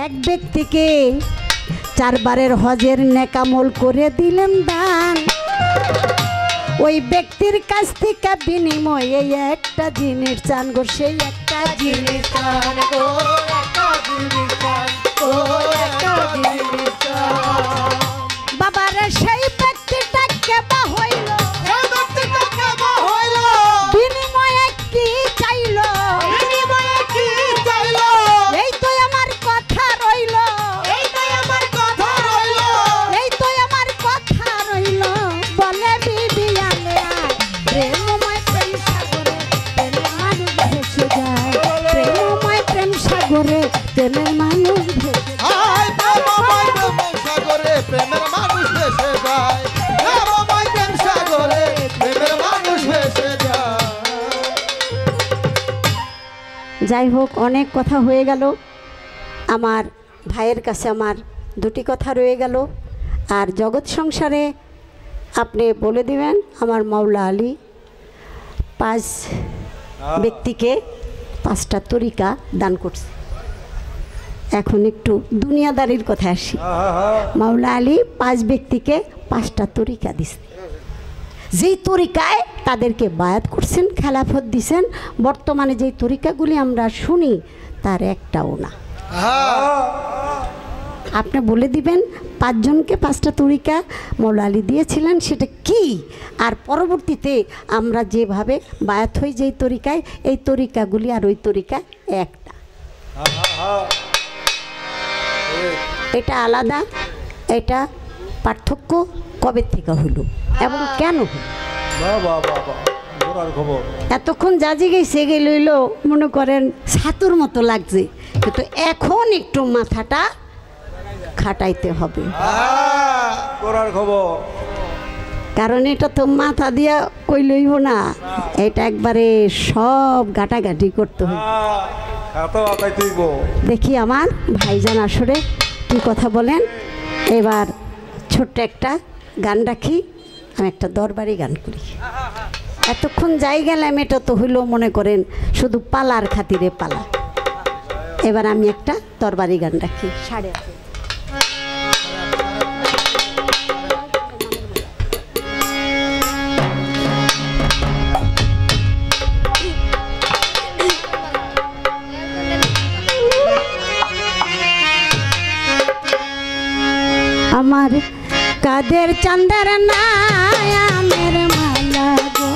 এক ব্যক্তিকে 4 বারের হজের নেকামল করে দিলেন দান। ওই ব্যক্তির কাছ থেকে বিনিময়ে একটা জিনিস চান গো, সেই একটা জিনিস চান গো, একটা জিনিস চান গো, একটা জিনিস চান। বাবারে সেই ব্যক্তিটাকে বা হইল, এই ব্যক্তিটাকে বা হইল, বিনিময়ে কি চাইলো, বিনিময়ে কি চাইলো, এই তো আমার কথা রইল, এই তো আমার কথা রইল, এই তো আমার কথা রইল। বলে বিবি আলে প্রেমময় প্রেম সাগরে প্রেমের মানুষ ভেসে যায়, প্রেমময় প্রেম সাগরে প্রেমের মানুষ ভেসে যায়। আয় প্রেমময় প্রেম সাগরে প্রেমের মানুষ ভেসে যায়, প্রেমময় প্রেম সাগরে প্রেমের মানুষ ভেসে যায়। যাই হোক, অনেক কথা হয়ে গেল। আমার ভাইয়ের কাছে আমার 2টি কথা রয়ে গেল। আর জগৎ সংসারে আপনি বলে দিবেন আমার মাওলা আলী 5 ব্যক্তিকে 5টা তরিকা দান করছে। এখন একটু দুনিয়াদারির কথা আসি। মাওলা আলী 5 ব্যক্তিকে 5টা তরিকা দিছে, যেই তরিকায় তাদেরকে বায়াত করছেন, খেলাফত দিছেন। বর্তমানে যেই তরিকাগুলি আমরা শুনি তার একটাও না। আপনি বলে দিবেন 5 জনকে 5টা তরিকা মাওলা আলী দিয়েছিলেন, সেটা কি? আর পরবর্তীতে আমরা যেভাবে বায়াত হই যেই তরিকায়, এই তরিকাগুলি আর ওই তরিকা একটা। এটা আলাদা, এটা পার্থক্য কবে থেকে হলো এবং কেন হলো? এতক্ষণ জাজি গেছে গেল মনে করেন ছাতুর মতো লাগছে, কিন্তু এখন একটু মাথাটা খাটাইতে হবে, কারণ এটা তো মাথা দিয়া কইলইব না, এটা একবারে সব ঘাটাঘাটি করতে হবে। দেখি আমার ভাইজান আসরে কি কথা বলেন। এবার ছোট্ট একটা গান রাখি, আমি একটা দরবারি গান করি। এতক্ষণ যাই গেলাম, এটা তো হইলো মনে করেন শুধু পালার খাতিরে পালা। এবার আমি একটা দরবারি গান রাখি। 8:30 আমার কাদের চাঁদের নামের মালা গো,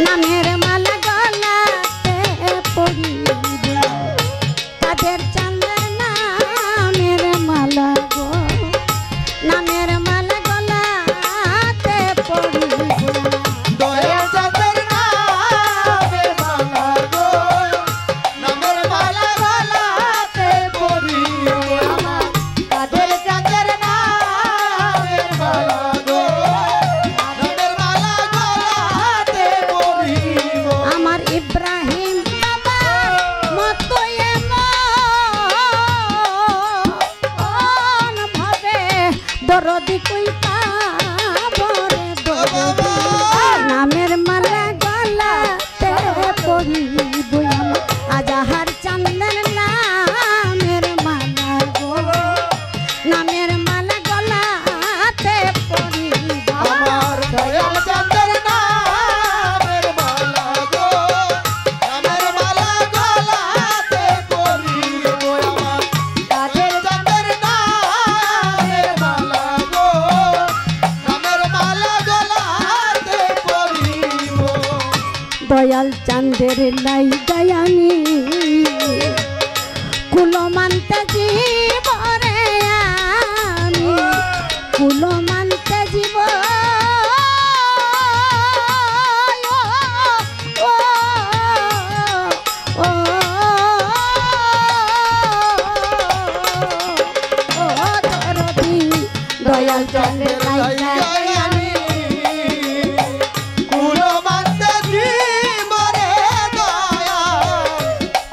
নামের মালা গলাতে পরিব, কাদের চাঁদের নামের মালা গো, নামের মালা গলাতে পরিব, দয়াল চাঁদের নামের মালা গো, নামের মালা গলাতে পরিব, আমার কাদের চাঁদের নামের মালা গো, নামের মালা গলাতে পরিব। আমার ইব্রাহিম বাবা মতো এমন ভাবে দরদি কই পাবরে দরদি, নামের মালা গলাতে পরিব, আজাহার চাঁদের নামের মালা গো, নামের মালা গলাতে পরিব, আমার দয়াল চাঁদের নামের মালা গো, নামের মালা গলাতে পরিব, আমার কাদের চাঁদের নামের মালা গো, নামের মালা গলাতে পরিব। দয়াল চাঁদের লাই গায়ানি কুলো মানতে জীবরে আমি, কুলো মানতে জীব দয়াল চাঁদের লাই গায়ানি কুলো মানতে জীবরে দয়া,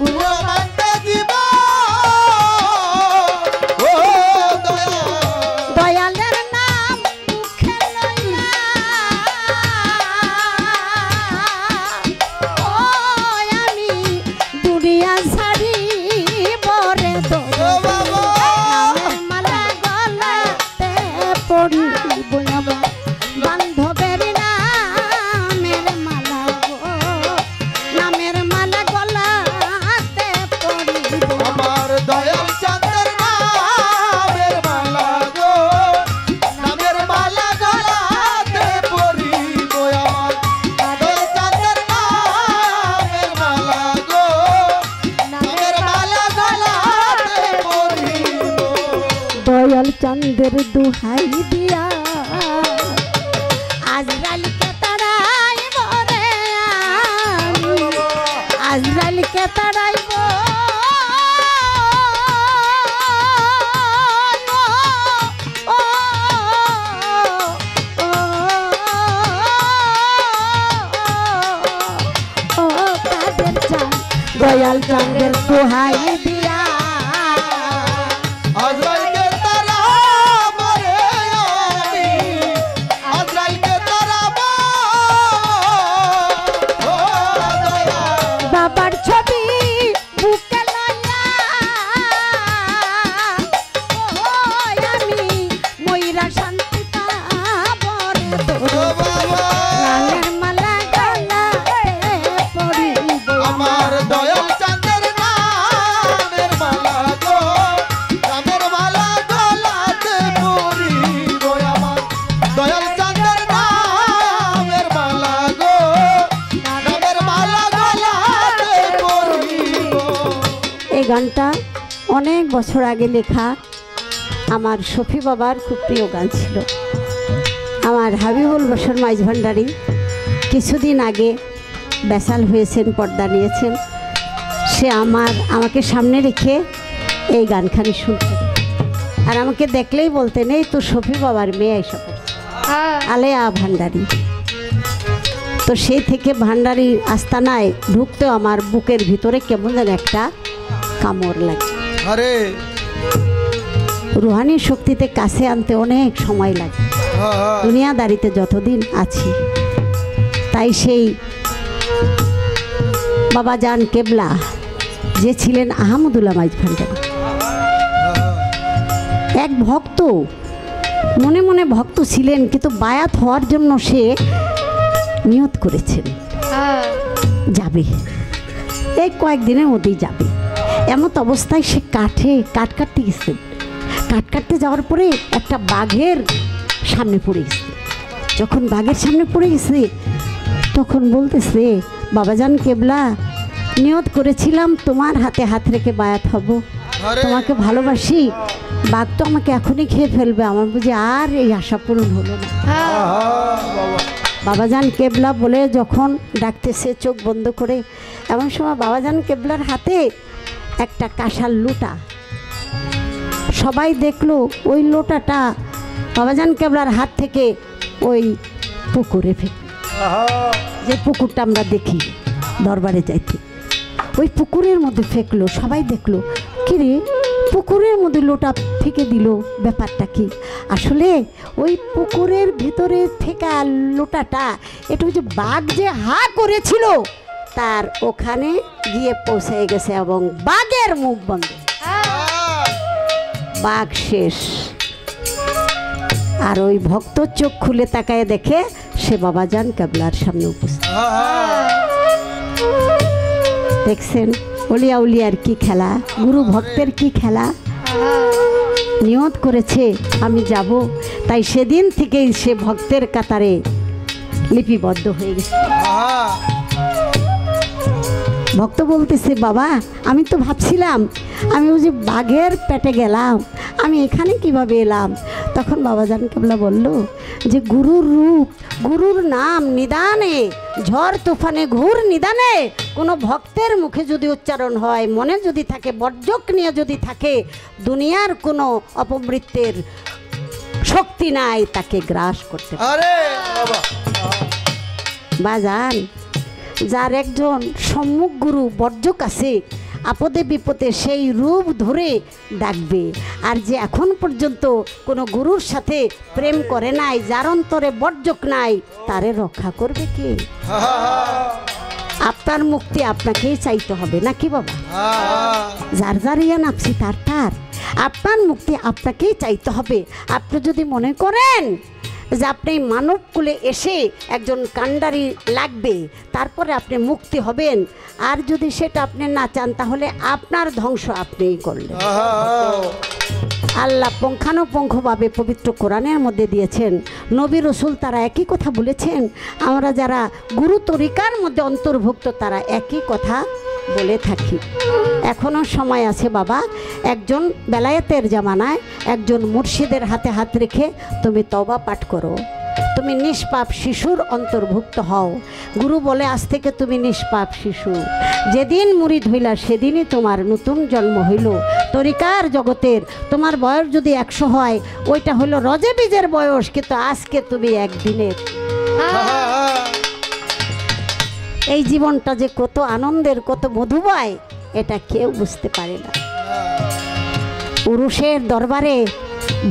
কুলো মানতে জীব চাঁদের দুহাই দিয়া আজরাইলকে তাড়াইব রে আমি, আজরাইলকে তাড়াইব দয়াল চাঁদের দোহাই দিয়া আজরাইলকে তাড়াবো রে আমি, আজরাইলকে তাড়াবো। ও দয়াল বাবার ছবি বুকে লইয়া ও আমি ময়রা শান্তি পাবো রে ও বাবা রাঙের মালা গলাতে পরিব আমার দয়াল চাঁদের নামের মালা গো, নামের মালা গলাতে পরিব আমার দয়াল চাঁদের নামের মালা গো, নামের মালা গলাতে পরিব। এই গানটা অনেক বছর আগে লেখা, আমার শফি বাবার খুব প্রিয় গান ছিল। আমার হাবিবুল বসর মাইজ ভান্ডারী কিছুদিন আগে বেসাল হয়েছেন, পর্দা নিয়েছেন। সে আমাকে সামনে রেখে এই গানখানি শুনতেন, আর আমাকে দেখলেই বলতেন এই তো শফি বাবার মেয়ে এসে পড়ছে, আলেয়া ভান্ডারী। তো সেই থেকে ভান্ডারীর আস্তানায় ঢুকতে আমার বুকের ভিতরে কেমন যেন একটা কামড় লাগে। আরে রুহানি শক্তিতে কাছে আনতে অনেক সময় লাগে দুনিয়াদারিতে যতদিন আছি। তাই সেই বাবা জান কেবলা যে ছিলেন আহমদুল্লাহ মাইজ ভান্ডারী, এক ভক্ত, মনে মনে ভক্ত ছিলেন, কিন্তু বায়াত হওয়ার জন্য সে নিয়ত করেছেন যাবে, এই কয়েকদিনের মধ্যেই যাবে। এমত অবস্থায় সে কাট কাটতে গেছেন। কাট কাটতে যাওয়ার পরে একটা বাঘের সামনে পড়ে গেছে। যখন বাঘের সামনে পড়ে গেছে তখন বলতেছে, বাবাজান কেবলা নিয়ত করেছিলাম তোমার হাতে হাত রেখে বায়াত হব, আরে তোমাকে ভালোবাসি, বাঘ তো আমাকে এখনই খেয়ে ফেলবে, আমার বুঝি আর এই আশা পূরণ হলো না। বাবা বাবাজান কেবলা বলে যখন ডাকতেছে চোখ বন্ধ করে, এমন সময় বাবাজান কেবলার হাতে একটা কাঁসার লোটা। সবাই দেখলো ওই লোটাটা বাবাজান কেবলার হাত থেকে ওই পুকুরে ফেলে, যে পুকুরটা আমরা দেখি দরবারে যাইতে, ওই পুকুরের মধ্যে ফেকলো। সবাই দেখলো, কিরে পুকুরের মধ্যে লোটা ফেকে দিল, ব্যাপারটা কি? আসলে ওই পুকুরের ভিতরে ফেকা লোটাটা একটু যে বাঘ যে হা করেছিল তার ওখানে গিয়ে পৌঁছে গেছে এবং বাঘের মুখ বন্ধ, বাঘ শেষ। আর ওই ভক্ত চোখ খুলে তাকায় দেখে সে বাবাজান কেবলার সামনে উপস্থিত। দেখছেন অলিয়া উলিয়ার কি খেলা, গুরু ভক্তের কি খেলা। নিয়ত করেছে আমি যাব, তাই সেদিন থেকেই সে ভক্তের কাতারে লিপিবদ্ধ হয়ে গেছে। ভক্ত বলতেছে, বাবা আমি তো ভাবছিলাম আমি ওই যে বাঘের পেটে গেলাম, আমি এখানে কিভাবে এলাম? তখন বাবাজান কেবলা বলল যে গুরুর রূপ, গুরুর নাম নিদানে, ঝড় তুফানে ঘুর নিদানে কোনো ভক্তের মুখে যদি উচ্চারণ হয়, মনে যদি থাকে, বর্জক নিয়ে যদি থাকে, দুনিয়ার কোনো অপমৃত্যের শক্তি নাই তাকে গ্রাস করতে পারে। আরে বাবা বাজান, যার একজন সম্মুখ গুরু বর্জক আছে, আপদে বিপদে সেই রূপ ধরে ডাকবে। আর যে এখন পর্যন্ত কোনো গুরুর সাথে প্রেম করে নাই, যার অন্তরে বর্জক নাই, তারে রক্ষা করবে কে? আপনার মুক্তি আপনাকেই চাইতে হবে নাকি বাবা? যার যার ইয়া নাপসি তার তার, আপনার মুক্তি আপনাকেই চাইতে হবে। আপনি যদি মনে করেন যে আপনি মানব কুলে এসে একজন কাণ্ডারি লাগবে, তারপরে আপনি মুক্তি হবেন, আর যদি সেটা আপনি না চান, তাহলে আপনার ধ্বংস আপনিই করলেন। আল্লাহ পুঙ্খানুপুঙ্খভাবে পবিত্র কোরআনের মধ্যে দিয়েছেন, নবী রসুল তারা একই কথা বলেছেন, আমরা যারা গুরু তরিকার মধ্যে অন্তর্ভুক্ত তারা একই কথা বলে থাকি। এখনও সময় আছে বাবা, একজন বেলায়েতের জামানায় একজন মুর্শিদের হাতে হাত রেখে তুমি তওবা পাঠ করো, তুমি নিষ্পাপ শিশুর অন্তর্ভুক্ত হও। গুরু বলে আজ থেকে তুমি নিষ্পাপ শিশু, যেদিন মুরিদ হইলা সেদিনই তোমার নতুন জন্ম হইল। তরিকার জগতের তোমার বয়স যদি 100 হয়, ওইটা হলো রজে বীজের বয়স, কিন্তু আজকে তুমি একদিনের। এই জীবনটা যে কত আনন্দের, কত মধুময়, এটা কেউ বুঝতে পারে না। পুরুষের দরবারে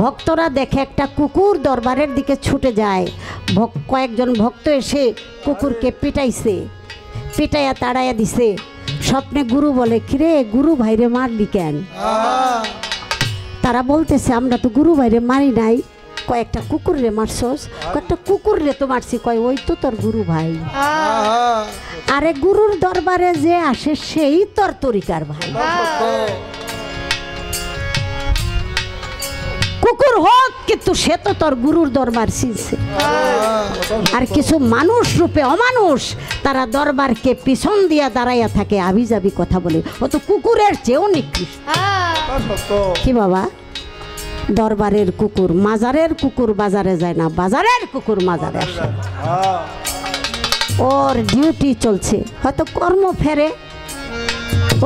ভক্তরা দেখে একটা কুকুর দরবারের দিকে ছুটে যায়, কয়েকজন ভক্ত এসে কুকুরকে পিটাইছে, পিটাইয়া তাড়াইয়া দিছে। স্বপ্নে গুরু বলে, কিরে গুরু ভাইরে মারলি কেন? তারা বলতেছে, আমরা তো গুরু ভাইরে মারি নাই। কয়েকটা কুকুর রে মারছস? কয়েকটা কুকুর রে তো মারছি। কয় ওই তো তোর গুরু ভাই। আরে গুরুর দরবারে যে আসে সেই তোর তরিকার ভাই। কুকুর হোক, কিন্তু সে তো তোর গুরুর দরবার চিনছে। আর কিছু মানুষ রূপে অমানুষ, তারা দরবারকে পিছন দিয়া দাঁড়াইয়া থাকে, আবিজাবি কথা বলে। ও তো কুকুরের চেয়েও নিকৃষ্ট। কি বাবা, দরবারের কুকুর, মাজারের কুকুর বাজারে যায় না, বাজারের কুকুর মাজারে আসে। ওর ডিউটি চলছে, হয়তো কর্ম ফেরে,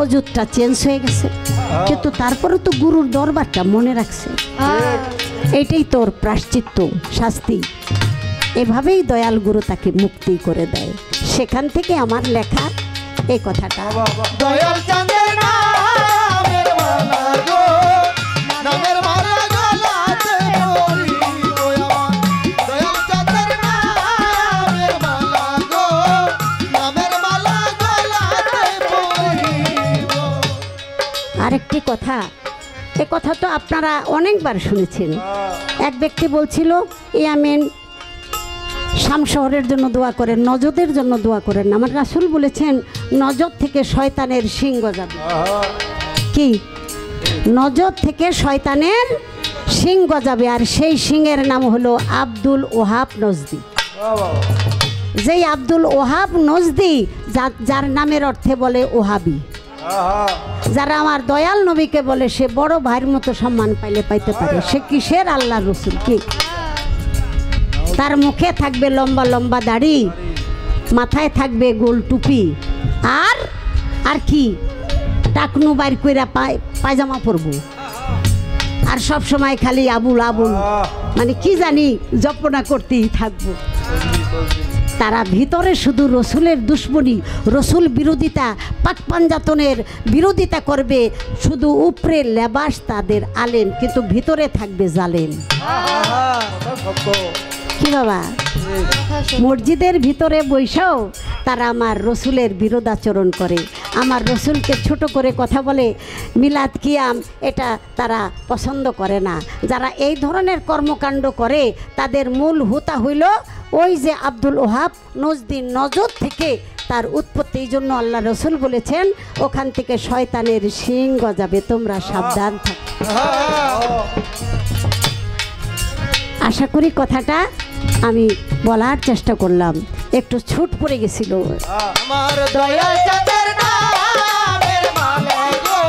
অজুতটা চেঞ্জ হয়ে গেছে, কিন্তু তারপরে তো গুরুর দরবারটা মনে রাখছে। এইটাই তোর প্রায়শ্চিত্ত, শাস্তি। এভাবেই দয়াল গুরু তাকে মুক্তি করে দেয়। সেখান থেকে আমার লেখা এই কথাটা। দয়াল চাঁদের নামের মালা গো, নামের মালা গলাতে পরিব আমার। দয়াল চাঁদের নামের মালা গো, নামের মালা গলাতে পরিব। আরেকটি কথা, এ কথা তো আপনারা অনেকবার শুনেছেন। এক ব্যক্তি বলছিল, ইয়ামিন শাম শহরের জন্য দোয়া করেন, নজদের জন্য দোয়া করেন। আমার রাসূল বলেছেন, নজর থেকে শয়তানের সিং গজাবে। কি? নজর থেকে শয়তানের সিং গজাবে, আর সেই সিংয়ের নাম হলো আব্দুল ওহাব নজদি। যেই আব্দুল ওহাব নজদি, যার নামের অর্থে বলে ওহাবি, যারা আমার দয়াল নবীকে বলে সে বড় ভাইয়ের মতো সম্মান পাইলে পাইতে পারে, সে কিসের আল্লাহর রাসূল? কি? তার মুখে থাকবে লম্বা লম্বা দাড়ি, মাথায় থাকবে গোল টুপি, আর আর কি টাকনু বাইর কইরা পায়জামা পরবো, আর সব সময় খালি আবুল আবুল, মানে কি জানি জপনা করতেই থাকবো। তারা ভিতরে শুধু রসুলের দুশ্মনী, রসুল বিরোধিতা, পাক পাঞ্জাতনের বিরোধিতা করবে, শুধু উপরে লেবাস তাদের আলেম, কিন্তু ভিতরে থাকবে জালেম। কি বাবা, মসজিদের ভিতরে বৈশাও তারা আমার রসুলের বিরোধাচরণ করে, আমার রসুলকে ছোট করে কথা বলে, মিলাদ কিয়াম এটা তারা পছন্দ করে না। যারা এই ধরনের কর্মকাণ্ড করে তাদের মূল হোতা হইল ওই যে আব্দুল ওহাব নজদি, নজর থেকে তার উৎপত্তি। এই জন্য আল্লাহ রসুল বলেছেন, ওখান থেকে শয়তানের শিং গজাবে, তোমরা সাবধান থাকো। আশা করি কথাটা আমি বলার চেষ্টা করলাম, একটু ছুট পড়ে গেছিল। আমার দয়াল চাঁদের নামের মালা গো,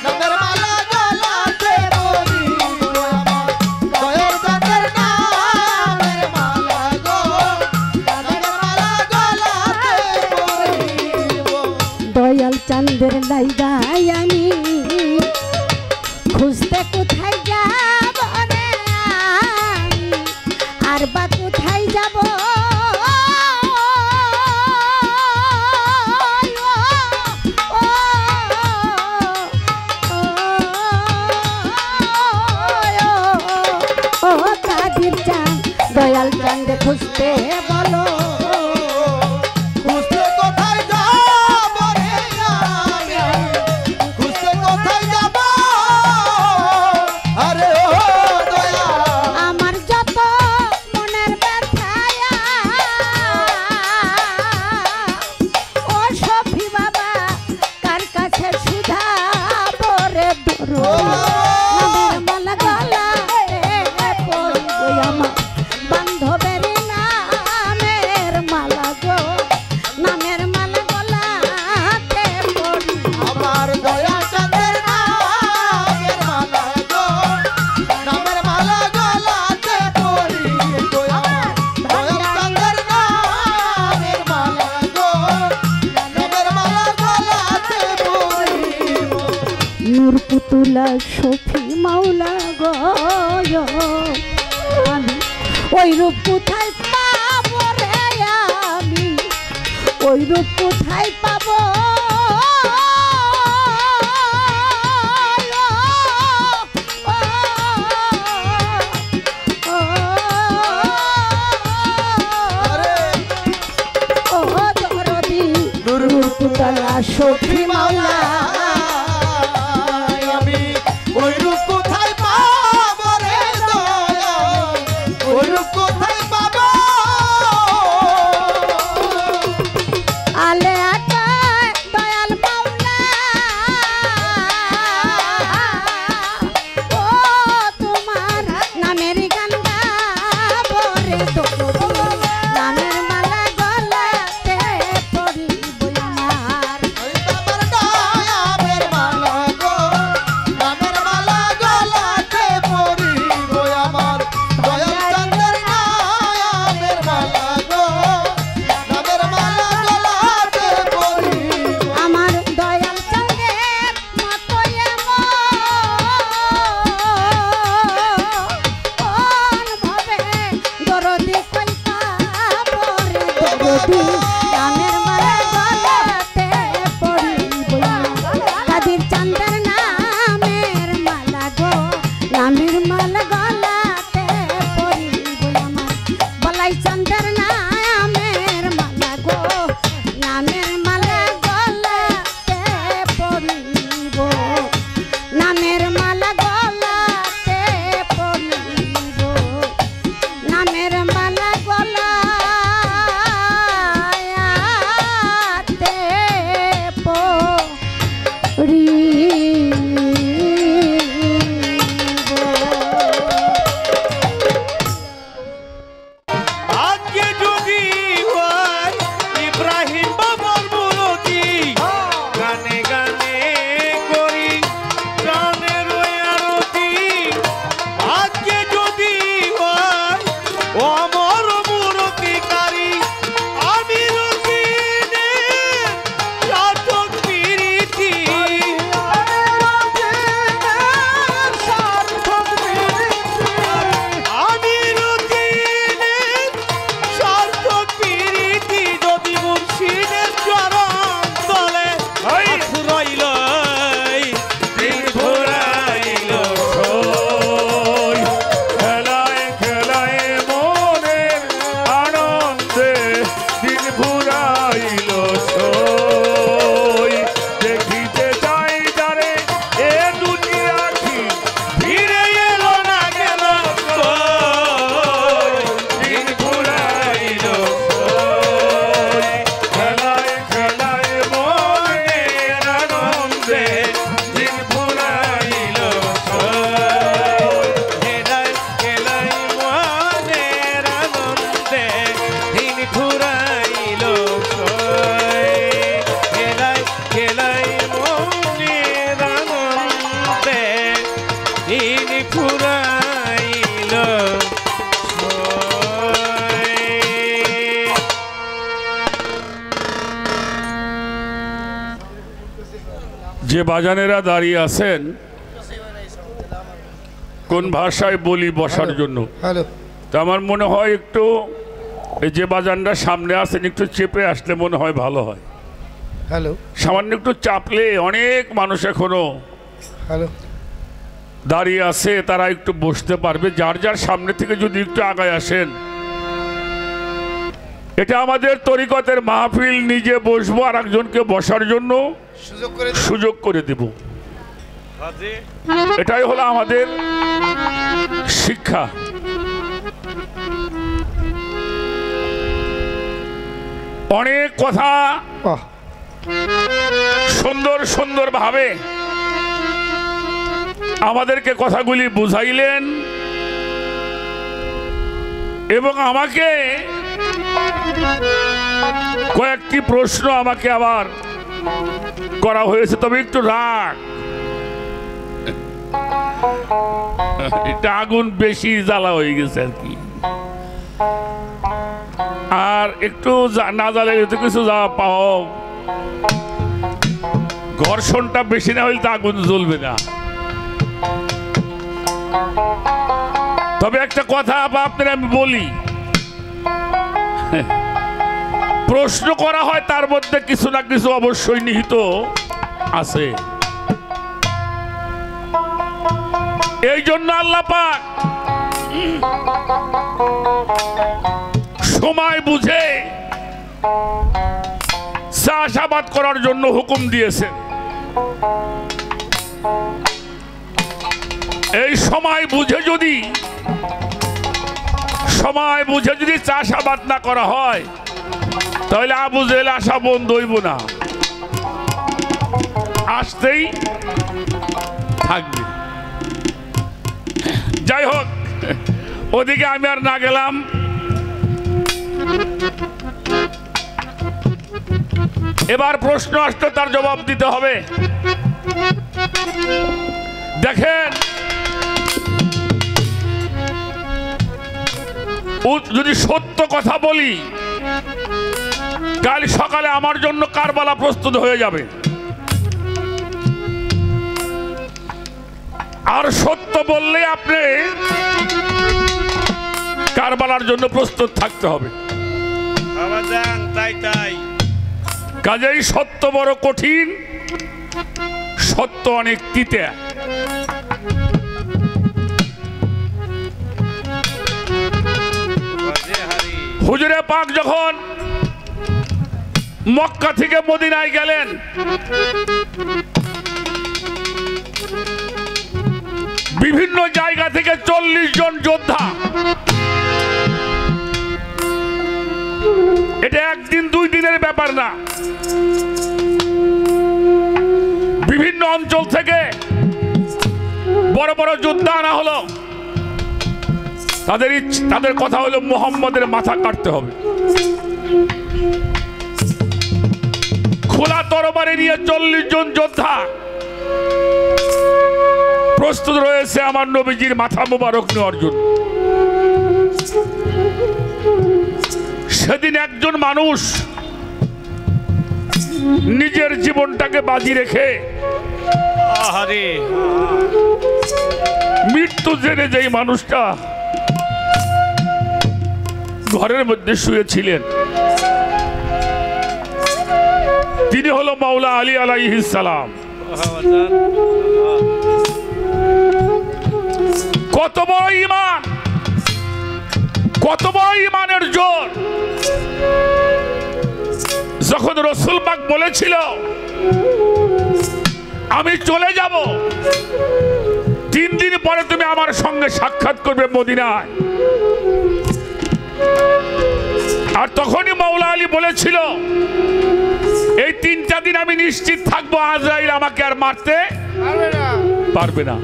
নামের মালা গলাতে পরিব আমার। দয়াল চাঁদের নামের মালা গো, নামের মালা গলাতে পরিব। দয়াল চাঁদের লাইগাই আমি খুঁজতে কোথায় যাব রে আমি, আর বা কোথায় যাব? দয়াল চাঁদ খুঁজতে বলো, খুঁজতে কোথায় যাব রে আমি, খুঁজতে কোথায় যাব? আরে ও দয়া, আমার যত মনের ব্যথায় ও সফি বাবা, কার কাছে সুধা পরে ধরো, নামের মালা গলা পরবো আমার, বান্ধবের নামের মালা গো, নামের মালা গলাতে পুতুলা সফি মাওলা গো আমি ওই রূপ কোথায় পাবো রে আমি ওই রূপ কোথায় পাবো সখী মাওলা আমি ওই রূপ কোথায় পাবো রে দয়াল ওই রূপ কোথায় পাবো আলে আটায় দয়াল মাওলা ও তোমার নামের গান গাবো রে নামের মালা গলাতে পরিব আমার নামের মালা গলাতে পরিব আমার দয়াল চন্দ্রের নামের মালা নামের মালা গলাতে পরিব আমার দয়াল চন্দ্রের মতো এমন ভাবে দরদি কই পাবো রে দরদি নামের মালা গলাতে পরিব কাদির চন্দ্রের নামের মালা গো নামের মালা গলাতে পরিব আমার বলাই চন্দ্রের নামের মালা গো নামের মালা গলাতে পরিব নামের মালা গলাতে পরিব নামের মালা গলাতে আজকে যদি হয় ইব্রাহিম বাবার মুরতি গানে গানে করি প্রাণের আরতি আজকে যদি হয় ও আমার মুরতিকারী আমি রতিনে সাধক প্রীতি আমি রতিনে সার্থক প্রীতি যদি মুর্শিদের চরণ তলে রইল দিন ঘুরাইল সই খেলায় খেলায় মনের আনন্দে দিন ঘুরাইল সই দেখিতে চাই যারে এ দুনিয়া কি ফিরে এলো না গেল কই দিন ঘুরাইল সই খেলায় খেলায় মনের আনন্দে দিন ঘুরাইল সই খেলায় খেলায় মনের আনন্দে দিন ঘুরাইল সই খেলায় খেলায় মনের আনন্দে দিন ঘুরাইল যে বাজানেরা দাঁড়িয়ে আছেন কোন ভাষায় বলি বসার জন্য হ্যালো তা আমার মনে হয় একটু এই যে বাজানরা সামনে আসেন একটু চেপে আসলে মনে হয় ভালো হয় হ্যালো সামান্য একটু চাপলে অনেক মানুষ এখনো হ্যালো দাঁড়িয়ে আছে তারা একটু বসতে পারবে যার যার সামনে থেকে যদি একটু আগায় আসেন এটা আমাদের তরিকতের মাহফিল নিজে বসবো আর একজনকে বসার জন্য সুযোগ করে দেব এটাই হলো আমাদের শিক্ষা অনেক কথা সুন্দর সুন্দর ভাবে আমাদেরকে কথাগুলি বুঝাইলেন এবং আমাকে কয়েকটি প্রশ্ন আমাকে আবার করা হয়েছে তবে একটু রাগ এটা আগুন বেশি জ্বালা হয়ে গেছে আর কি আর একটু না জ্বালালে তো কিছু যা পাও ঘর্ষণটা বেশি না হইলে তো আগুন জ্বলবে না তবে একটা কথা আপনাদের আমি বলি, প্রশ্ন করা হয় তার মধ্যে কিছু না কিছু অবশ্যই নিহিত আছে। এই জন্য আল্লাহ পাক সময় বুঝে চাষাবাদ করার জন্য হুকুম দিয়েছেন। এই সময় বুঝে যদি চাষাবাদ না করা হয় তাহলে আবু জেহেল আসা বন্ধ হইব না, আসতেই থাকবে। যাই হোক, ওদিকে আমি আর না গেলাম। এবার প্রশ্ন আসলে তার জবাব দিতে হবে। দেখেন, যদি সত্য কথা বলি কাল সকালে আমার জন্য কারবালা প্রস্তুত হয়ে যাবে, আর সত্য বললে আপনি কারবালার জন্য প্রস্তুত থাকতে হবে। কাজেই সত্য বড় কঠিন, সত্য অনেক তিতে। হুজুরে পাক যখন মক্কা থেকে মদিনায় গেলেন, বিভিন্ন জায়গা থেকে 40 জন যোদ্ধা, এটা একদিন দুই দিনের ব্যাপার না, বিভিন্ন অঞ্চল থেকে বড় বড় যোদ্ধা আনা হলো। তাদের কথা হলো মুহাম্মদের মাথা কাটতে হবে। খোলা তরবারি নিয়ে 40 জন যোদ্ধা প্রস্তুত রয়েছে আমার নবীজির মাথা মোবারক নেওয়ার জন্য। সেদিন একজন মানুষ নিজের জীবনটাকে বাজি রেখে মৃত্যু জেনে যেই মানুষটা ঘরের মধ্যে শুয়েছিলেন, তিনি হলো মাওলা আলী আলাইহিস সালাম। কত বড় ঈমান, কত বড় ঈমানের জোর! যখন রাসূল পাক বলেছিল আমি চলে যাব, 3 দিন পরে তুমি আমার সঙ্গে সাক্ষাৎ করবে মদিনায়, আর তখনই মাওলা আলী বলেছিল এই 3টা দিন আমি নিশ্চিত থাকবো আজরাইল আমাকে আর মারতে পারবে না।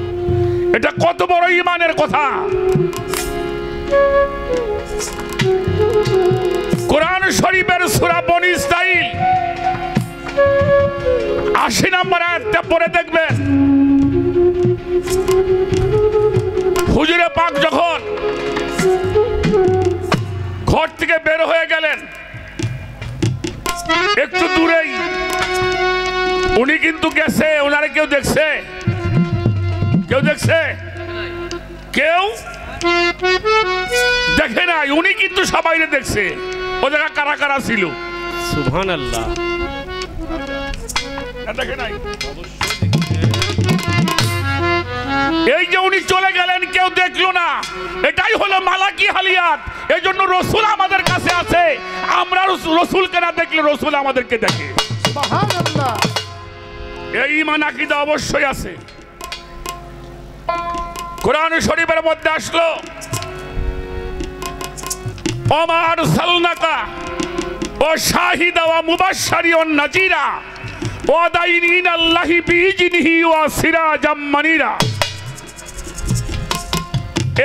এটা কত বড় ঈমানের কথা! কোরআন শরীফের সূরা বনী ইসরাঈল 80 নম্বর আয়াতটা পড়ে দেখবেন। হুজুরে পাক যখন ঘর থেকে বের হয়ে গেলেন, একটু দূরেই উনি কিন্তু গেছে, ওনারে কেউ দেখছে? কেউ দেখছে? কেউ দেখে নাই, উনি কিন্তু সবাইরে দেখছে। ও জায়গা কারা কারা ছিল? সুবহানাল্লাহ। দেখে নাই? এই যে উনি চলে গেলেন, কেউ দেখলো না, এটাই হলো মালাকি হালিয়াত। এই জন্য রসুল আমাদের কাছে আছে, আমরা রসুলকে না দেখলে রসুল আমাদেরকে দেখে। সুবহানাল্লাহ। এই ঈমান আকীদা অবশ্যই আছে। কোরআন শরীফের মধ্যে আসলো ওমা আরসালনাকা ওয়া শাহিদা ওয়া মুবাশশিরান ওয়া নাযীরা ওয়া দাঈন ইলাল্লাহি বিইজনিহি ওয়া সিরাজাম মানিরা।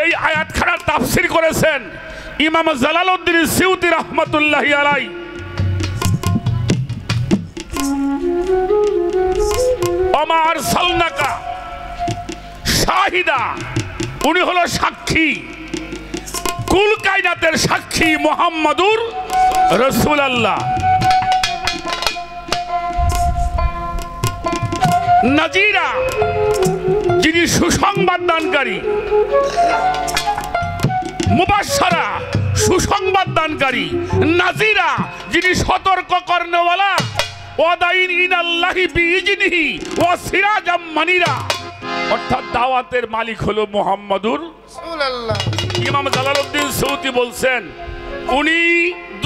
এই আয়াতখানার তাফসীর করেছেন ইমাম জালালউদ্দিন সিউতি রাহমাতুল্লাহি আলাইহি। ওমা আরসালনাকা শাহিদা, উনি হলো সাক্ষী, কুল কায়নাতের সাক্ষী মুহাম্মাদুর রাসূলুল্লাহ। নাজিরা, যিনি সুসংবাদ দানকারী, মুবাশশারা সুসংবাদ দানকারী, নাজিরা যিনি সতর্ক করনেওয়ালা, ওয়াদাইন ইনাল্লাহি বিইজনিহি ওয়া সিরাজাম মানিরা, অর্থাৎ দাওয়াতের মালিক হলো মুহাম্মাদুর রাসূলুল্লাহ। ইমাম জালালউদ্দিন সৌতি বলছেন উনি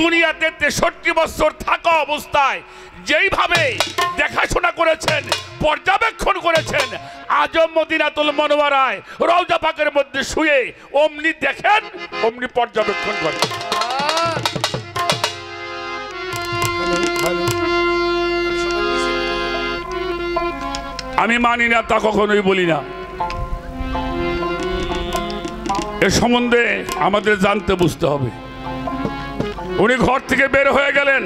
দুনিয়াতে 63 বছর থাকা অবস্থায় যেইভাবে দেখাশোনা করেছেন, পর্যবেক্ষণ করেছেন, আজও মদিনাতুল মুনাওয়ারায় রওজা পাকের মধ্যে শুয়ে অমনি দেখেন, অমনি পর্যবেক্ষণ করেন। আমি মানি না তা কখনোই বলি না। এ সম্বন্ধে আমাদের জানতে বুঝতে হবে। উনি ঘর থেকে বের হয়ে গেলেন,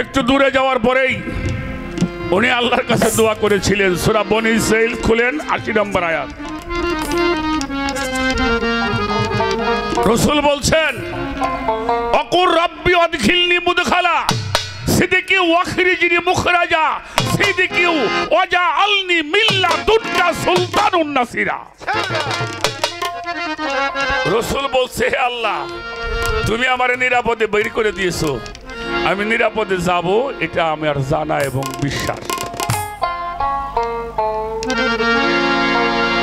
একটু দূরে যাওয়ার পরেই উনি আল্লাহর কাছে দোয়া করেছিলেন। সূরা বনী ইসরাঈল খুলেন 80 নম্বর আয়াত। রাসূল বলছেন অকুর রাব্বি আদখিলনি মুদখালা সিদ্দিকি ওয়াখরিজনি মুখরাজা সিদ্দিকি ওয়াজআলনি মিল্লাদুন্না সুলতানুন নাসিরা। রাসূল বলছে হে আল্লাহ, তুমি আমারে নিরাপদে বের করে দিয়েছো, আমি নিরাপদে যাব, এটা আমার জানা এবং বিশ্বাস।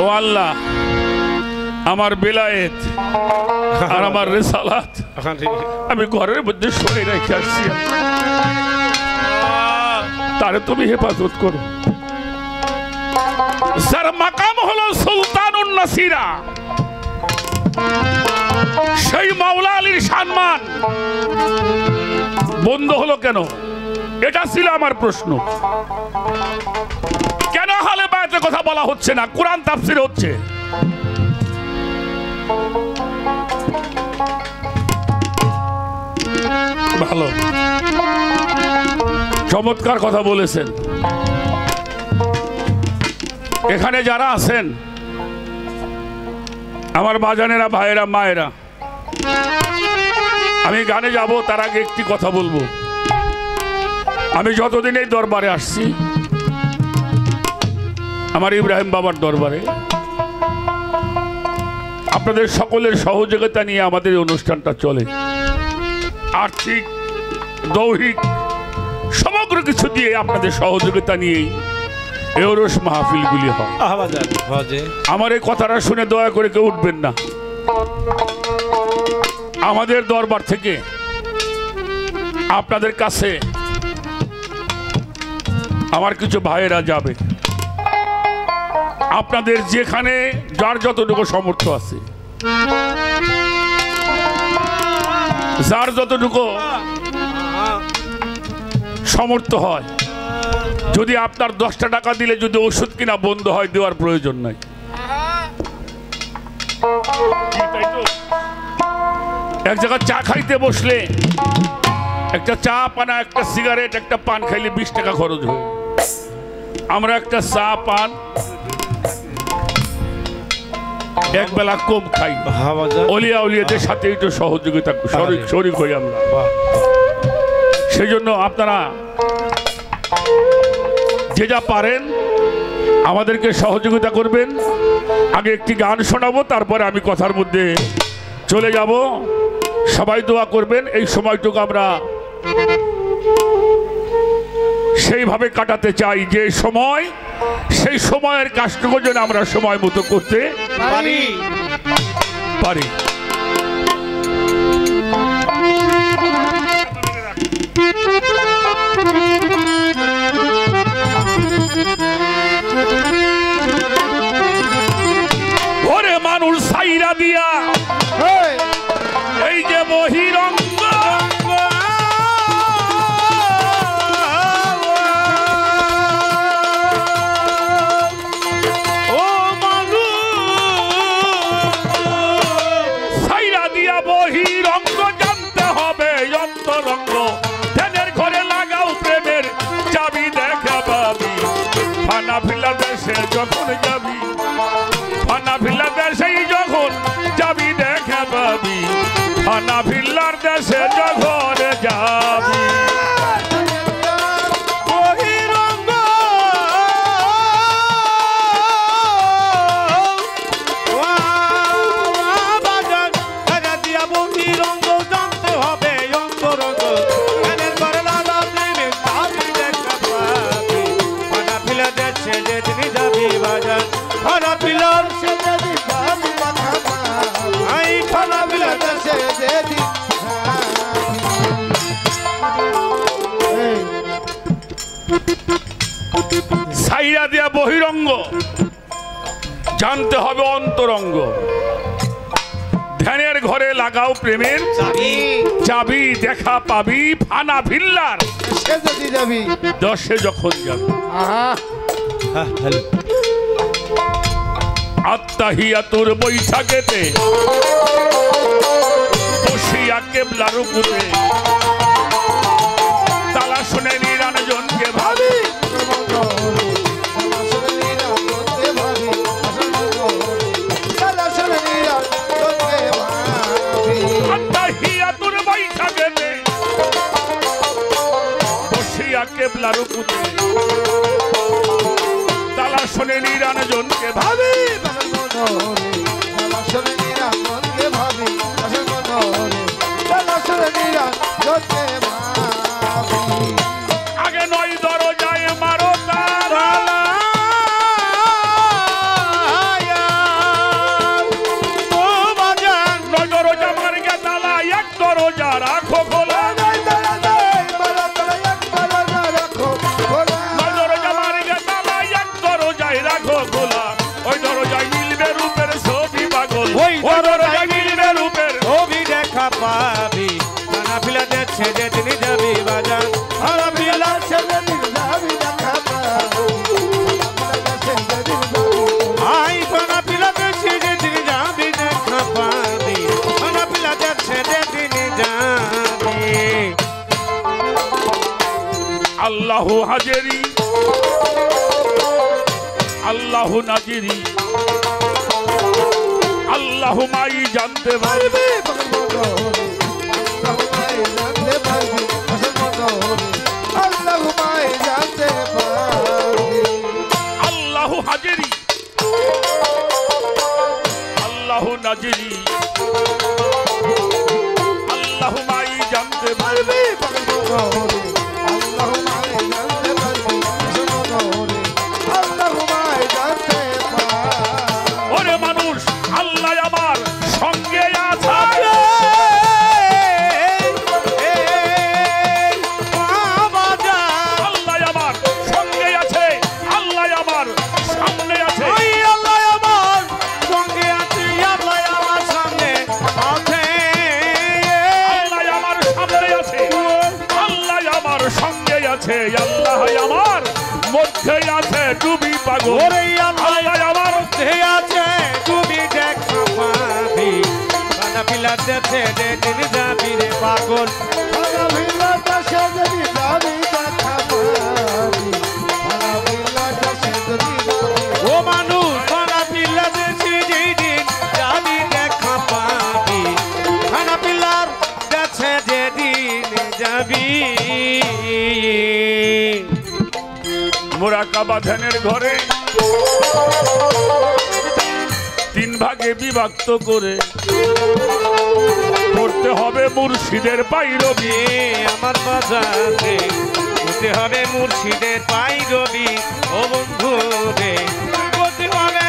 ও আল্লাহ, আমার বেলায়েত আর আমার রিসালাত আমি ঘরের মধ্যে সরিয়ে রেখে আসছি, তারে তুমি হেফাজত করো। যার মাকাম হলো সুলতানুন নাসিরা, সেই মাওলা আলীর সম্মান বন্ধ হলো কেন? এটা ছিল আমার প্রশ্ন। কেন আহলে বায়াতের কথা বলা হচ্ছে না, কোরআন তাফসীর হচ্ছে? ভালো, চমৎকার কথা বলেছেন। এখানে যারা আছেন আমার বাজানেরা, ভাইয়েরা, মায়েরা, আমি গানে যাব তার আগে একটি কথা বলবো। আমি যতদিন এই দরবারে আসছি, আমার ইব্রাহিম বাবার দরবারে, আপনাদের সকলের সহযোগিতা নিয়ে আমাদের অনুষ্ঠানটা চলে। আর্থিক, দৈহিক, সমগ্র কিছু দিয়ে আপনাদের সহযোগিতা নিয়েই এই ওরস মাহফিলগুলি হয়। আমার এই কথাটা শুনে দয়া করে কেউ উঠবেন না। আমাদের দরবার থেকে আপনাদের কাছে আমার কিছু ভাইয়েরা যাবে। আপনাদের যেখানে যার যতটুকু সামর্থ্য আছে, যার যতটুকু সামর্থ্য হয়, যদি আপনার 10টা টাকা দিলে যদি ওষুধ কিনা বন্ধ হয়, দেওয়ার প্রয়োজন নাই। এক জায়গায় চা খাইতে বসলে একটা চা পানা, একটা সিগারেট, একটা পান খাইলে 20 টাকা খরচ হয়। আমরা একটা চা পান এক বেলা কম খাই, অলিয়া উলিয়াদের সাথে একটু সহযোগিতা শরীক হই আমরা। সেই জন্য আপনারা যে যা পারেন আমাদেরকে সহযোগিতা করবেন। আগে একটি গান শোনাবো, তারপরে আমি কথার মধ্যে চলে যাব। সবাই দোয়া করবেন। এই সময়টুকু আমরা সেইভাবে কাটাতে চাই যে সময়, সেই সময়ের কাজটুকু যেন আমরা সময় মতো করতে পারি। ওরে মানুষ সাইরা দিয়া এই যে বহিরঙ্গ, ও মানুষ সাইরা দিয়া বহিরঙ্গ, জানতে হবে অন্তরঙ্গ। ধ্যানের ঘরে লাগাও প্রেমের চাবি, দেখা পাবি ফানা ফিলা দেশে যখন যাবি, ফানা ফিলা দেশেই যখন যাবি, দেখা পাবি ফানা ফিল্লার দেশে যখন যাবি। ফানা পিলার সে যেদিন যাবি দেখা পাবি আই ফানা পিলার দেশে যেদিন এই সাইরা দিয়া বহিরঙ্গ, জানতে হবে অন্তরঙ্গ। ধ্যানের ঘরে লাগাও প্রেমের চাবি, দেখা পাবি ফানা ভিল্লার সে যদি যাবি দশে যখন যাবি। আহা আত্মাহিয়াতুর বৈশাখেতে বসিয়া কেবলার উপরে তালা শুনে নিরঞ্জনকে ভাবি আত্মাহিয়াতুর বৈশাখেতে বসিয়া কেবলার উপরে তালা শুনে নিরঞ্জনকে ভাবি আগে নয় দরজায় মারো তালা, নয় দরজা মার্গে তালা, এক দরজা রাখো খোলা। নয় দরজা মার্গে তালা, এক দরজায় রাখো খোলা। ওই দরজায় মিলবে রূপের ছবি পাগল, ওই দরজায় মিলবে রূপের ছবি দেখা পাবি ফানা পিলার দেশে যেদিন যাবি বাজার ফানা পিলার আই ফানা পিলার দেশে যেদিন যাবি দেখা পাবি ফানা পিলার দেশে যেদিন যাবি। আল্লাহু হাজেরি আল্লাহু নাজিরি আল্লাহু মাই জানতে পারবে। আল্লাহু হাজেরি আল্লাহু নাজিরি আল্লাহু মাই জানতে পারবে। ওরে মানুষ আল্লাহ আমার সঙ্গে আছে, আল্লাহ আমার সঙ্গে আছে, আল্লাহ আমার সামনে আছে। আল্লাহ আমার সঙ্গে আছে, আল্লাহ আমার সামনে আছে, আল্লাহ আমার সামনে আছে, আল্লাহ আমার সঙ্গে আছে, আল্লাহ আমার মধ্যে আছে ডুবি পাগল। ওরে আল্লাহ আল্লাহ আমার মধ্যে আছে তুমি দেখা পাবি ফানা পিলার দেশে যেদিন যাবি রে পাগল। ও মানুষ ফানা পিলার দেশে যেদিন যাবি দেখা পাবি ফানা পিলার দেশে যেদিন যাবি। মোরাকাবা ধ্যানের ঘরে তিন ভাগে বিভক্ত করে পড়তে হবে মুর্শিদের পাইরবি। আমার বাজারে হতে হবে মুর্শিদের পাইরবি ও বন্ধু রে হতে হবে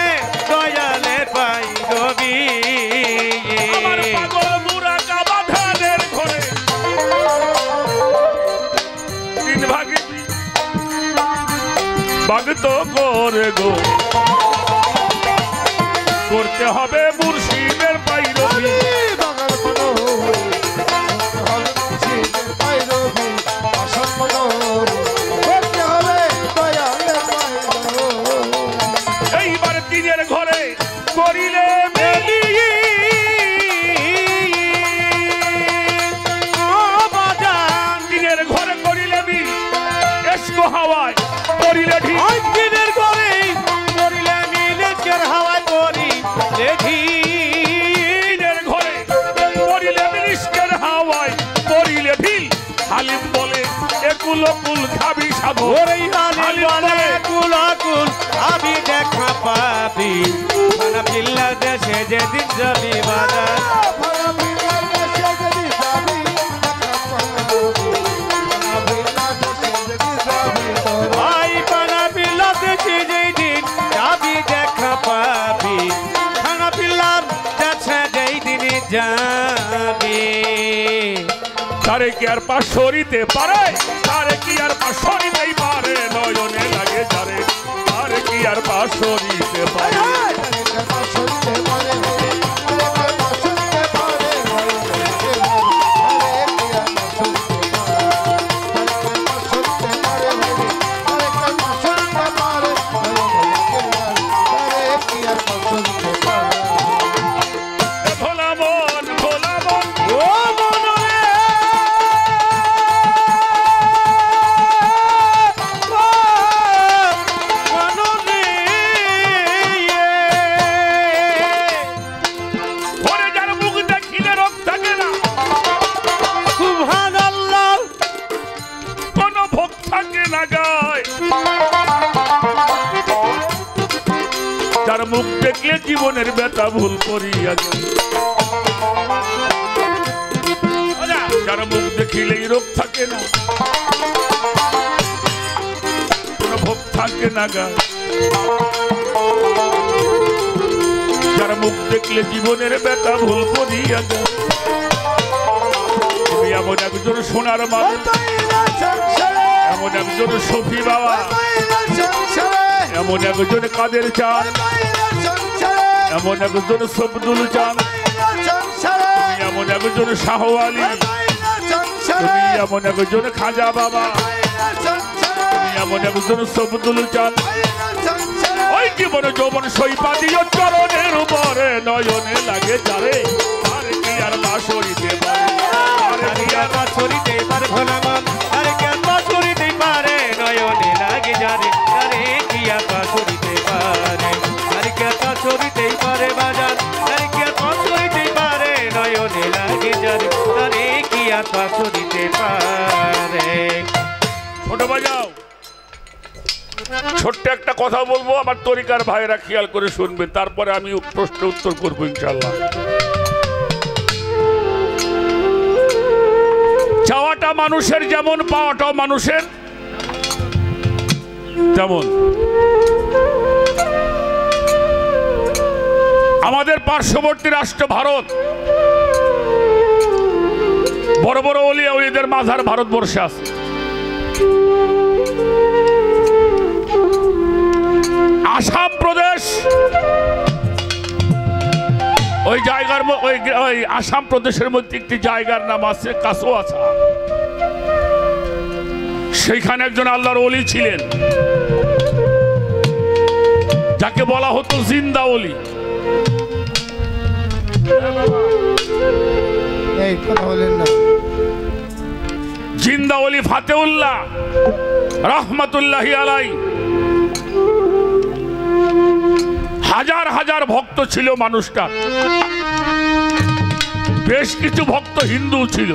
দয়ালের পাইরবি। আমার পাগল মোরাকাবা ধ্যানের ঘরে তিন ভাগে বিভক্ত করে গো করতে হবে মুর্শিদের পাইরবি। এইবার তিনের ঘরে করিলে মেলি তিনের ঘরে করিলে মিল এসকো হাওয়ায় করিলে ঢিল। দিনের করে করিলে মিলের হাওয়ায় করি দেখি তিনের ঘরে করিলে মিলিস্কের হাওয়ায় করিলে ঢিল। হালিম বলে একুল কুল খাবি সাধু। ওরে হালিম বলে কুলাকুল আমি দেখা পাবি ফানা পিলার দেশে যেদিন যাবি বাজার। ভাই ফানা পিলার দেশে যেদিন যাবি দেখা পাবি তারে কি আর পাশ সরিতে পারে, তারে কি আর পাশ সরিতেই পারে, নয়নে লাগে যারে তারে কি আর পাশ সরিতে পারে। ভোলা মন ভোলা মন ও মন রে, ওরে যার মুখ দেখিলে রোগ থাকে না, সুবহানাল্লাহ, কোনো ভোগ থাকে না গায়, যার মুখ দেখলে জীবনের ব্যথা ভুল করিয়া যায়, যার মুখ দেখিলেই রোগ থাকে না, কোনো ভোগ থাকে না গায়, যার মুখ দেখলে জীবনের ব্যথা ভুল করিয়া যায়। তুমি এমন একজন সোনার মানুষ, এমন একজন সফি বাবা, এমন একজন কাদের চান, এমন একজন সবদুল চান, তুমি এমন একজন শাহ আলী, তুমি এমন একজন খাজা বাবা, তুমি এমন একজন সবদুল চান। ওই জীবন যৌবন সৈপাদীয় চরণের উপরে নয়নে লাগে যারে তারে কি আর বাঁশরিতে পারে, তারে কি আর বাঁশরিতে পারে ভোলা মন, তারে কি আর বাঁশরিতে পারে, নয়নে লাগে যারে তারে কি আর বাঁশরিতে পারে, তারে কি আর বাঁশরিতে পারে বাজার, তারে কি আর বাঁশরিতে পারে, নয়নে লাগে যারে তারে কি আর বাঁশরিতে পারে। ছোট বাজাও, ছোট্ট একটা কথা বলবো, আমার তরিকার ভাইরা খেয়াল করে শুনবেন, তারপরে আমি প্রশ্ন উত্তর করবো ইনশাল্লাহ। চাওয়াটা মানুষের যেমন, পাওয়াটাও মানুষের তেমন। আমাদের পার্শ্ববর্তী রাষ্ট্র ভারত, বড় বড় ওলিয়া ওলিদের মাঝার ভারতবর্ষে আছে। আসাম প্রদেশ, ওই জায়গার ওই আসাম প্রদেশের মধ্যে একটি জায়গার নাম আছে কাসোয়াছা। সেইখানে একজন আল্লাহর ওলি ছিলেন, যাকে বলা হতো জিন্দা ওলি। এই কথা বলেন না। জিন্দা ওলি ফাতেউল্লাহ রহমতুল্লাহি আলাই। হাজার হাজার ভক্ত ছিল মানুষটা, বেশ কিছু ভক্ত হিন্দু ছিল,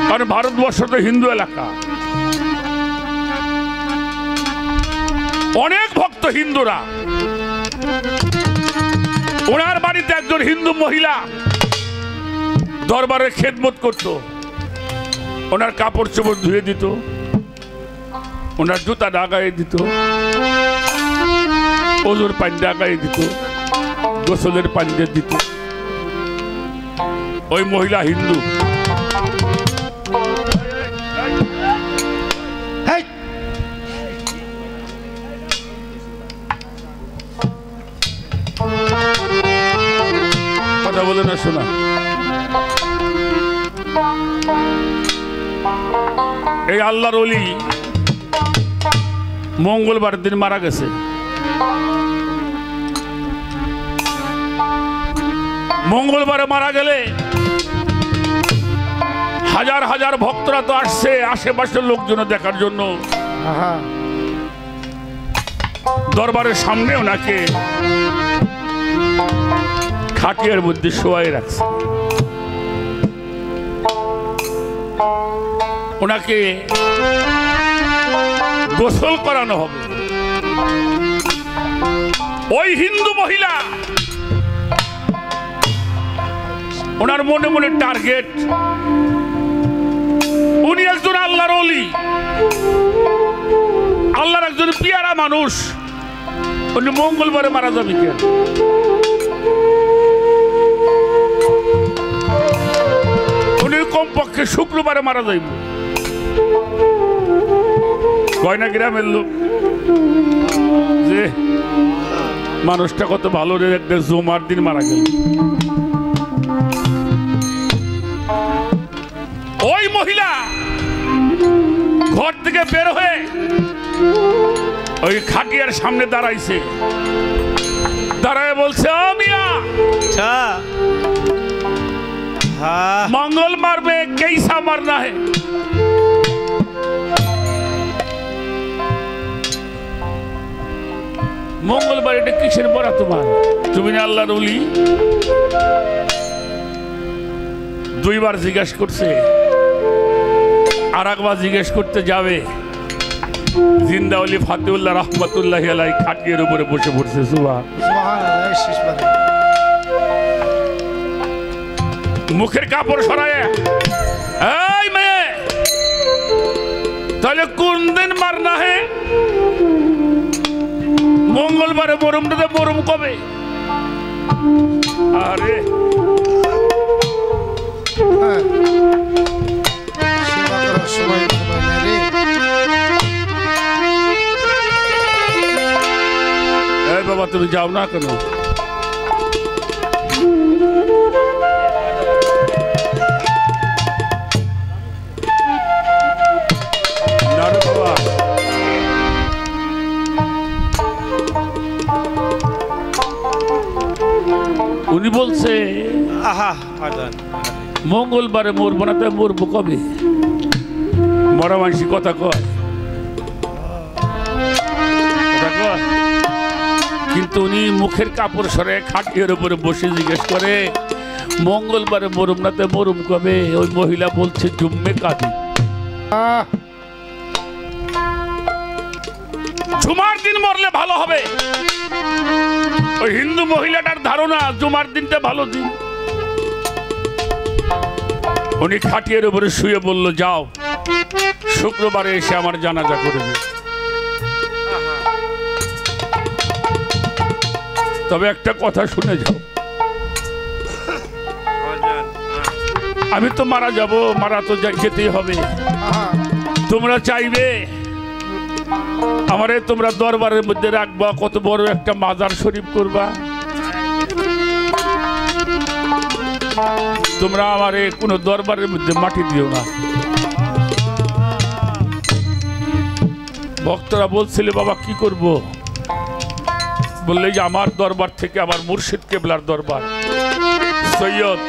কারণ ভারতবর্ষ তো হিন্দু এলাকা। অনেক ভক্ত হিন্দুরা। ওনার বাড়িতে একজন হিন্দু মহিলা দরবারে খেদমত করত, ওনার কাপড় চোপড় ধুয়ে দিত, ওনার জুতা ডাগাই দিত, ওজোর পানি ডাগাই দিত, গোসলের পানি দিত। ওই মহিলা হিন্দু। কথা বলে না শোনা। এই আল্লাহর ওলি মঙ্গলবার দিন মারা গেছে। মঙ্গলবারে মারা গেলে হাজার হাজার ভক্তরা তো আসছে আশেপাশের লোকজন দেখার জন্য। দরবারের সামনে ওনাকে খাটিয়ার মধ্যে শোয়াই রাখছে। ওনাকে গোসল করানো হবে। ওই হিন্দু মহিলা ওনার মনে মনে টার্গেট, উনি একজন আল্লাহর ওলি, আল্লাহর একজন পিয়ারা মানুষ, উনি মঙ্গলবারে মারা যাবে কেন? উনি কমপক্ষে শুক্রবারে মারা যাইব। কয় না গ্রামের লোক যে মানুষটা কত ভালো রে, একটা জুমার দিন মারা গেল। ওই মহিলা ঘর থেকে বের হয়ে ওই খাটিয়ার সামনে দাঁড়াইছে, দাঁড়ায় বলছে, মিয়া अच्छा हाँ मंगलवार में कैसा मरना है? मंगलवार এটা কিসের পড়া তোমার? তুমি না আল্লাহর ওলি? দুইবার জিজ্ঞেস করছে, আর একবার জিজ্ঞেস করতে যাবে। জিন্দা ওলি ফাতেউল্লাহ রহমতুল্লাহি আলাইহি খাটিয়ার উপরে বসে পড়ছে। সুবহানাল্লাহ, শেষ বারে। মুখের কাপড় সরায়, এই মেয়ে তাহলে কোন দিন মারনা হে? মঙ্গলবারে মরুমটাতে মরুম কবে? আরে হ্যাঁ, সেবা করার সময় তোমার নেই রে। এই বাবা তুমি যাও না কেন? উনি বলছে आहा आजान মঙ্গলবারে মরবো না, তাই মরবো কবে? মরা মানসি কথা কয়, কথা কয়। কিন্তু উনি মুখের কাপড় সরে খাটিয়ার উপরে বসে জিজ্ঞেস করে, মঙ্গলবারে মরুম না, তাই মরুম কবে? ওই মহিলা বলছে, জুম্মে কাদি, জুমার দিন মরলে ভালো হবে। ওই হিন্দু মহিলাটার ধারণা জুমার দিনটা ভালো দিন। উনি খাটিয়ার উপরে শুয়ে বলল, যাও শুক্রবারে এসে আমার জানাজা করবে। তবে একটা কথা শুনে যাও, আমি তো মারা যাব, মারা তো যেতেই হবে। তোমরা চাইবে আমারে তোমরা দরবারের মধ্যে রাখবা, কত বড় একটা মাজার শরীফ করবা। তোমরা আমারে কোনো দরবারের মধ্যে মাটি দিও না। ভক্তরা বলছিল, বাবা কি করব? বললে যে আমার দরবার থেকে আমার মুর্শিদ কেবলার দরবার সৈয়দ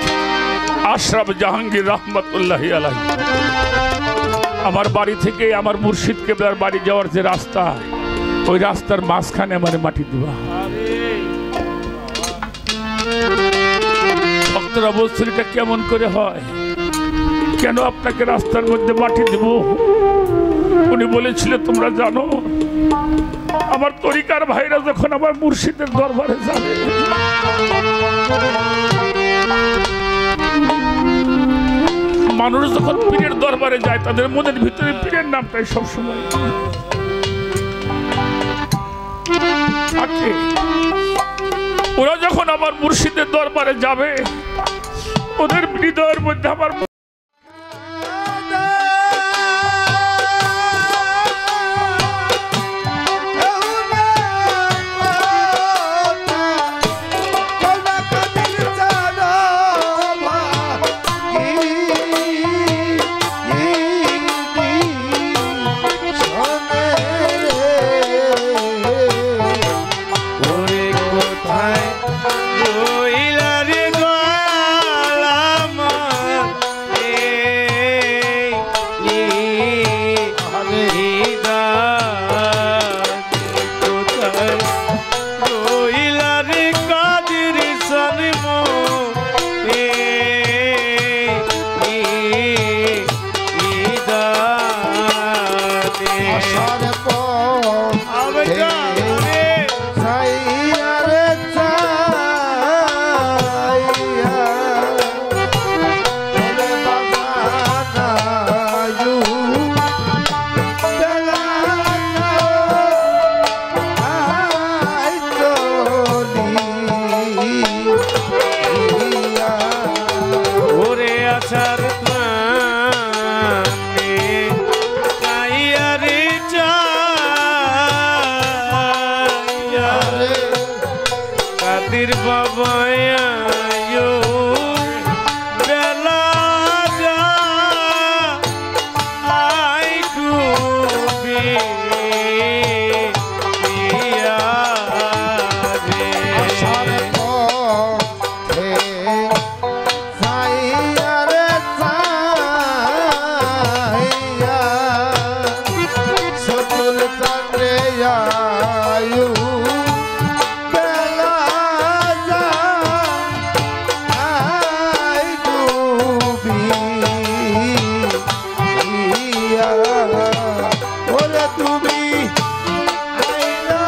আশরাফ জাহাঙ্গীর রহমতুল্লাহি আলাইহি, আমার বাড়ি থেকে আমার মুর্শিদ কেবলার বাড়ি যাওয়ার যে রাস্তা, ওই রাস্তার মাঝখানে আমার মাটি দিবা। ভক্তরা বলছিল, এটা কেমন করে হয়? কেন আপনাকে রাস্তার মধ্যে মাটি দেব? উনি বলেছিল, তোমরা জানো আমার তরিকার ভাইরা যখন আমার মুর্শিদের দরবারে যাবে, মানুষ যখন পীরের দরবারে যায়, তাদের মনের ভিতরে পীরের নামটাই সবসময় থাকে। ওরা যখন আমার মুর্শিদের দরবারে যাবে, ওদের হৃদয়ের মধ্যে আমার কাদের বাবা আয়ো বেলা যা আই ডুবে আশার পথে যাইয়া রে যাইয়া সকল তারে আয়ু বেলা যায় ডুবিয়া ওরে তুমি আইলা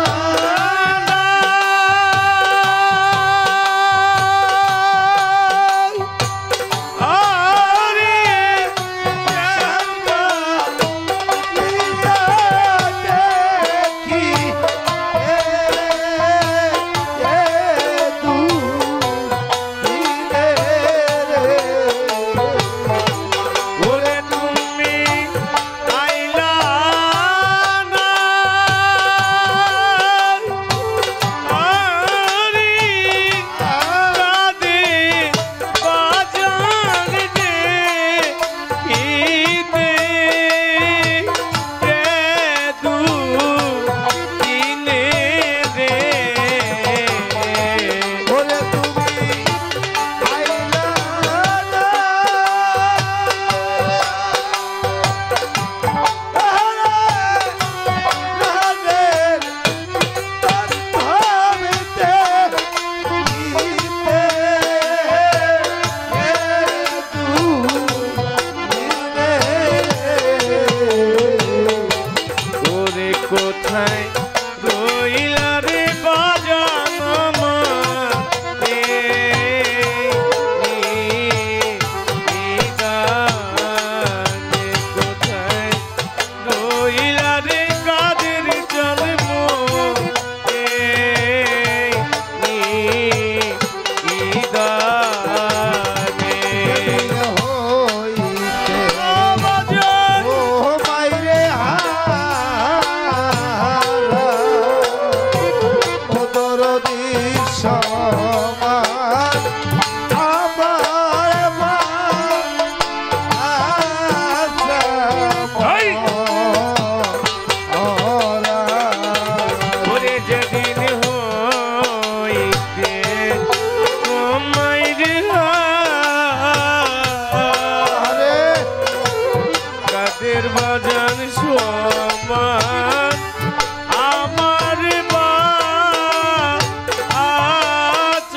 ওরে তুমি আইলা না আরে কাদে বাজার দে ইতে রে দু দিনে রে ওরে তুমি আইলা না রাদের তন্ত্রবিতে ইতে ওরে কোথায় রইলা রে বাজান আমার গানে কোথায় রইলা রে কাদের জন্ম হইতে বাজান ও মাইরে হারা ও দরদি সমান আমার মা এই! ওরা ওরে যেদিন হইতে মাইরে আরে কাদের বাজান সমান আমার বা আচ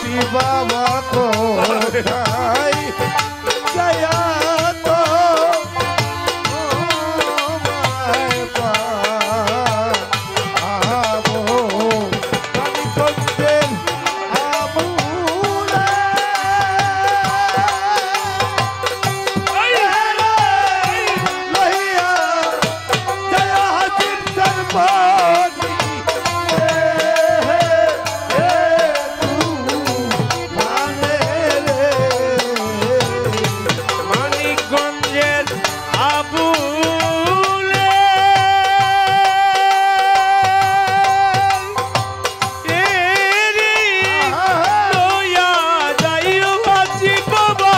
হাতি বাবা কোথায় যায়া তো তোমায় পাবো মানিকগঞ্জের আবুলে লইয়া যায়া হাতির দরবারে মানিকগঞ্জের আবুলে এরি লইয়া যাইও হাতি বাবা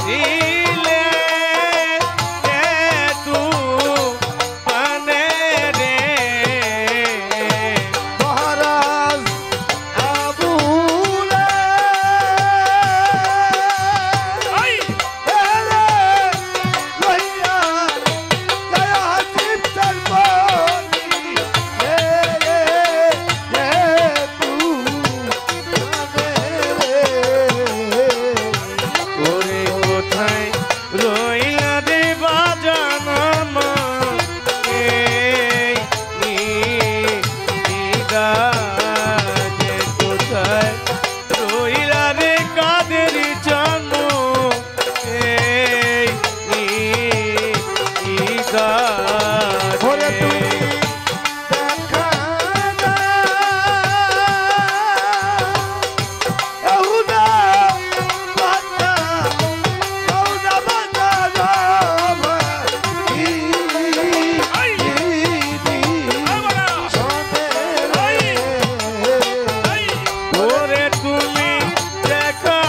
দিলে তু পানে রে মহারাজ আবুলে লইয়া যায়া হাতির দরবারে ওরে কোথায় রইলা রে বাজান আমার এই নিদানে কোথায় রইলা রে কাদের জানো এই ওরে তুই নিদানে দেখা না এহুদা বাতা এহুদা বাতা রামা ওরে তুমি দেখা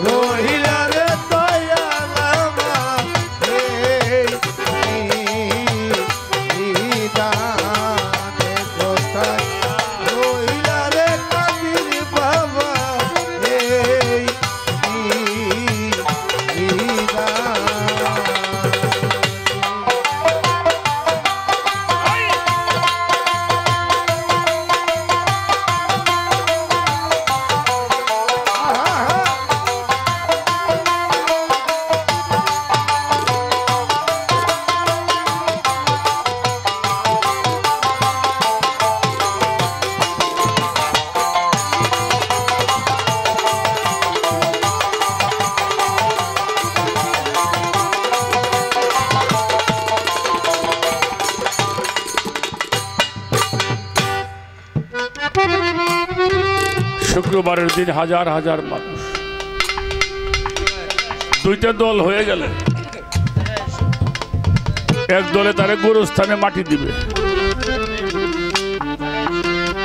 রহিলা রে দয়ালামা নিদানে কোথায় রহিলা রে কাদির বাবা নিদান শুক্রবারের দিন হাজার হাজার মানুষ, দুইটা দল হয়ে গেলে এক দলে তারা গোরস্থানে মাটি দিবে,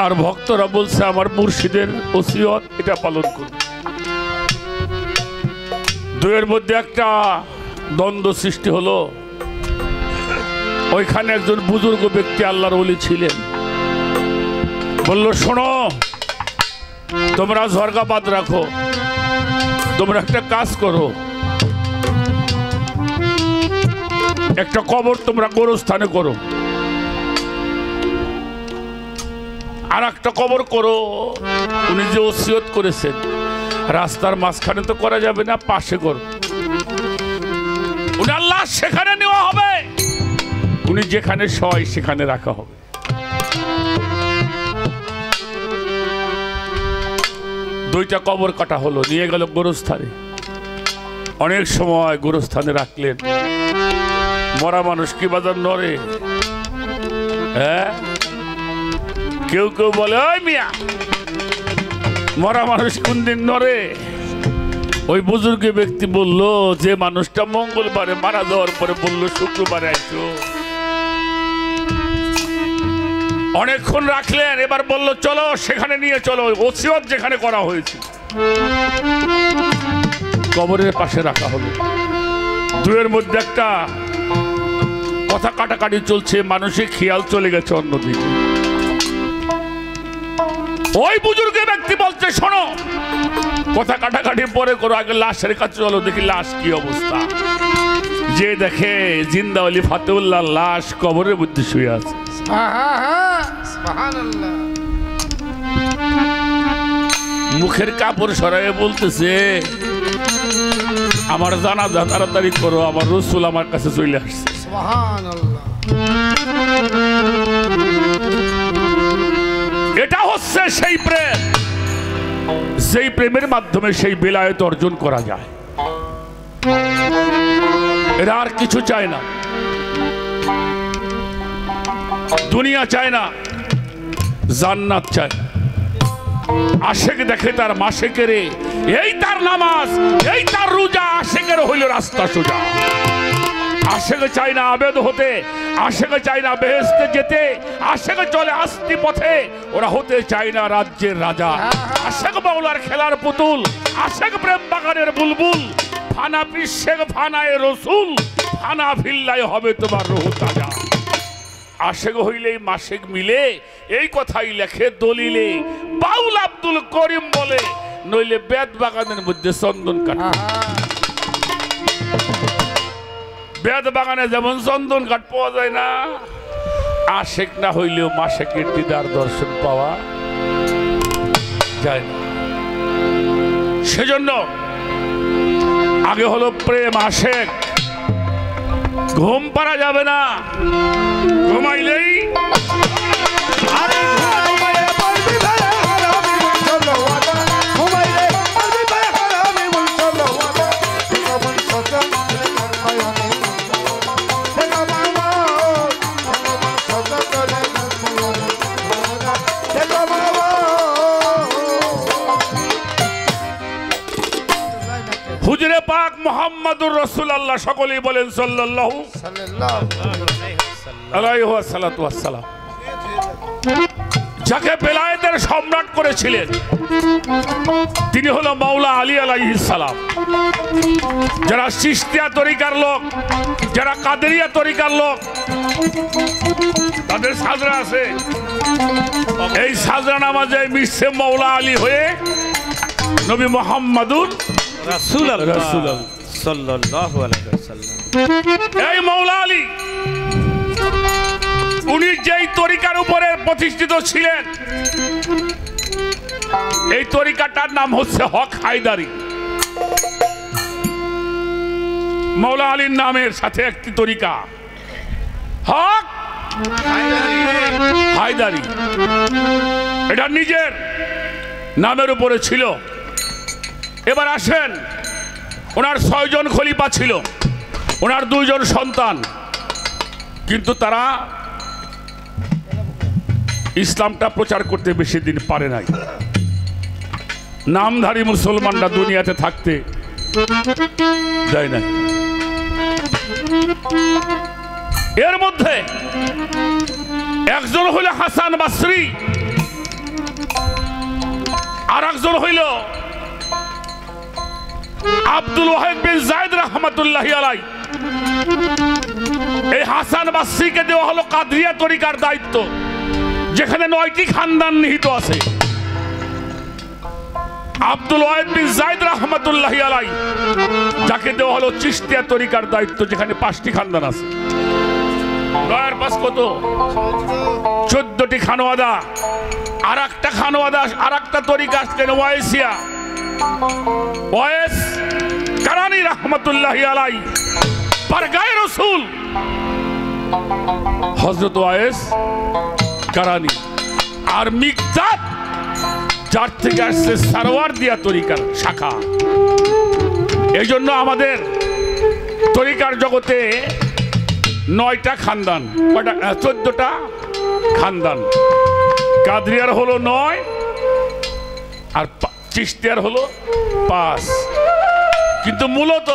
আর ভক্তরা বলছে আমার মুর্শিদের ওসিয়ত এটা পালন করবে। দুয়ের মধ্যে একটা দ্বন্দ্ব সৃষ্টি হলো। ওইখানে একজন বুজুর্গ ব্যক্তি আল্লাহর ওলি ছিলেন, বলল শোনো তোমরা ঝরকা বাদ রাখো, তোমরা একটা কাজ করো, একটা কবর তোমরা গোরস্থানে করো, আর একটা কবর করো উনি যে ওসিয়ত করেছেন রাস্তার মাঝখানে তো করা যাবে না, পাশে করো। উনি আল্লাহ সেখানে নেওয়া হবে, উনি যেখানে শয় সেখানে রাখা হবে। দুইটা কবর কাটা হলো, নিয়ে গেল গোরস্থানে। অনেক সময় গোরস্থানে রাখলেন, মরা মানুষ কি বাজার নড়ে? হ্যাঁ, কেউ কেউ বলে ওই মিয়া মরা মানুষ কোন দিন নড়ে? ওই বুজুর্গ ব্যক্তি বলল যে মানুষটা মঙ্গলবারে মারা যাওয়ার পরে বলল শুক্রবারে আইছো। অনেকক্ষণ রাখলেন, এবার বলল চলো সেখানে নিয়ে চলো, ওসিয়ত যেখানে করা হয়েছে। কবরের পাশে রাখা হলো। দুয়ের মধ্যে একটা কথা কাটাকাটি চলছে, মানুষের খেয়াল চলে গেছে অন্যদিকে। ওই বুজুর্গ ব্যক্তি বলছে, শোনো, কথা কাটাকাটি পরে করো, আগে লাশের কাছে চলো, দেখি লাশ কি অবস্থা। যে দেখে জিন্দা ওলি ফাতেউল্লাহ লাশ কবরের মধ্যে শুয়ে আছে। মুখের কাপড় সরাইয়ে বলতেছে, আমার জানাজা তাড়াতাড়ি করো, আমার রসুল আমার কাছে চলে আসছে। এটা হচ্ছে সেই প্রেম, সেই প্রেমের মাধ্যমে সেই বেলায়েত অর্জন করা যায়। এরা আর কিছু চায় না, দুনিয়া চায় না, জান্নাত চায়। আশেক দেখে তার মাসেকের, এই তার নামাজ, এই তার রোজা, আশেকের হইল রাস্তা সোজা। আশেকে চায় না আবেদ হতে, আশেকে চায় না বেহেশতে যেতে, আশেকে চলে আস্তি পথে, ওরা হতে চায় না রাজ্যের রাজা। আশেক মাওলার খেলার পুতুল, আশেক প্রেম বাগানের বুলবুল, ফানা পিশেক ফানায় রসুল, ফানা ফিল্লায় হবে তোমার রুহ তাজা। আশেক হইলেই মাসেক মিলে, এই কথাই লেখে দলিলে বাউল আব্দুল করিম বলে, নইলে বেদ বাগানের মধ্যে চন্দন কাঠ। বেদ বাগানে যেমন চন্দন কাঠ পাওয়া যায় না, আশেক না হইলেও মাসেকের দিদার দর্শন পাওয়া যায় না। সেজন্য আগে হলো প্রেম আশেক। ঘুম পারা যাবে না, ঘুমাইলেই হুজুরে পাক মুহাম্মাদুর রাসূলুল্লাহ, সকলেই বলেন সাল্লাল্লাহু আলাইহি ওয়াসাল্লাম। যাকে বেলায়েতের সম্রাট করেছিলেন তিনি হলো মাওলা আলী আলাইহিস সালাম। যারা চিশতিয়া তরিকার লোক, যারা কাদেরিয়া তরিকার লোক, তাদের সাজরা আছে। এই সাজরা নামাজে মিশছে মাওলা আলী হয়ে নবী মুহাম্মাদুর রাসূলুল্লাহ সাল্লাল্লাহু আলাইহি ওয়াসাল্লাম। এই মাওলা আলী উনি যেই তরিকার উপরে প্রতিষ্ঠিত ছিলেন, এই তরিকাটার নাম হচ্ছে হক হায়দারি। মাওলা আলীর নামের সাথে একটি তরিকা হক হায়দারি, এটা নিজের নামের উপরে ছিল। এবার আসেন, ওনার 6 জন খলিফা ছিল, ওনার 2 জন সন্তান, কিন্তু তারা ইসলামটা প্রচার করতে বেশি দিন পারে নাই। নামধারী মুসলমানরা দুনিয়াতে থাকতে যায় না। এর মধ্যে একজন হইল হাসান বাসরি, আর একজন হইল আব্দুল ওয়াহিদ বিন যায়েদ রাহমাতুল্লাহি আলাইহি। এই হাসান বাসরিকে দেওয়া হলো কাদরিয়া তরিকার দায়িত্ব, যেখানে 9টি খানদান নিহিত আছে। আব্দুল ওয়াহিদ বিন যায়েদ রাহমাতুল্লাহি আলাইহি যাকে দেওয়া হলো চিশতিয়া তরিকার দায়িত্ব, যেখানে 5টি খানদান আছে। 9 আর 5 কত? 14টি খানওয়াদা। আর একটা খানওয়াদা, আর একটা তরিকা আসলেন ওয়াইসিয়া, ওয়াইস কারানি রাহমাতুল্লাহি আলাইহি, বারগায়ে রাসূল হযরত ওয়াইস কারানি। আর মিকদাদ, যার থেকে আসছে সারওয়ার দিয়া তরিকার শাখা। এই জন্য আমাদের তরিকার জগতে 9টা খানদান, 14টা খানদান। কাদরিয়ার হলো 9 আর চিশতিয়ার হলো 5। কিন্তু মূলত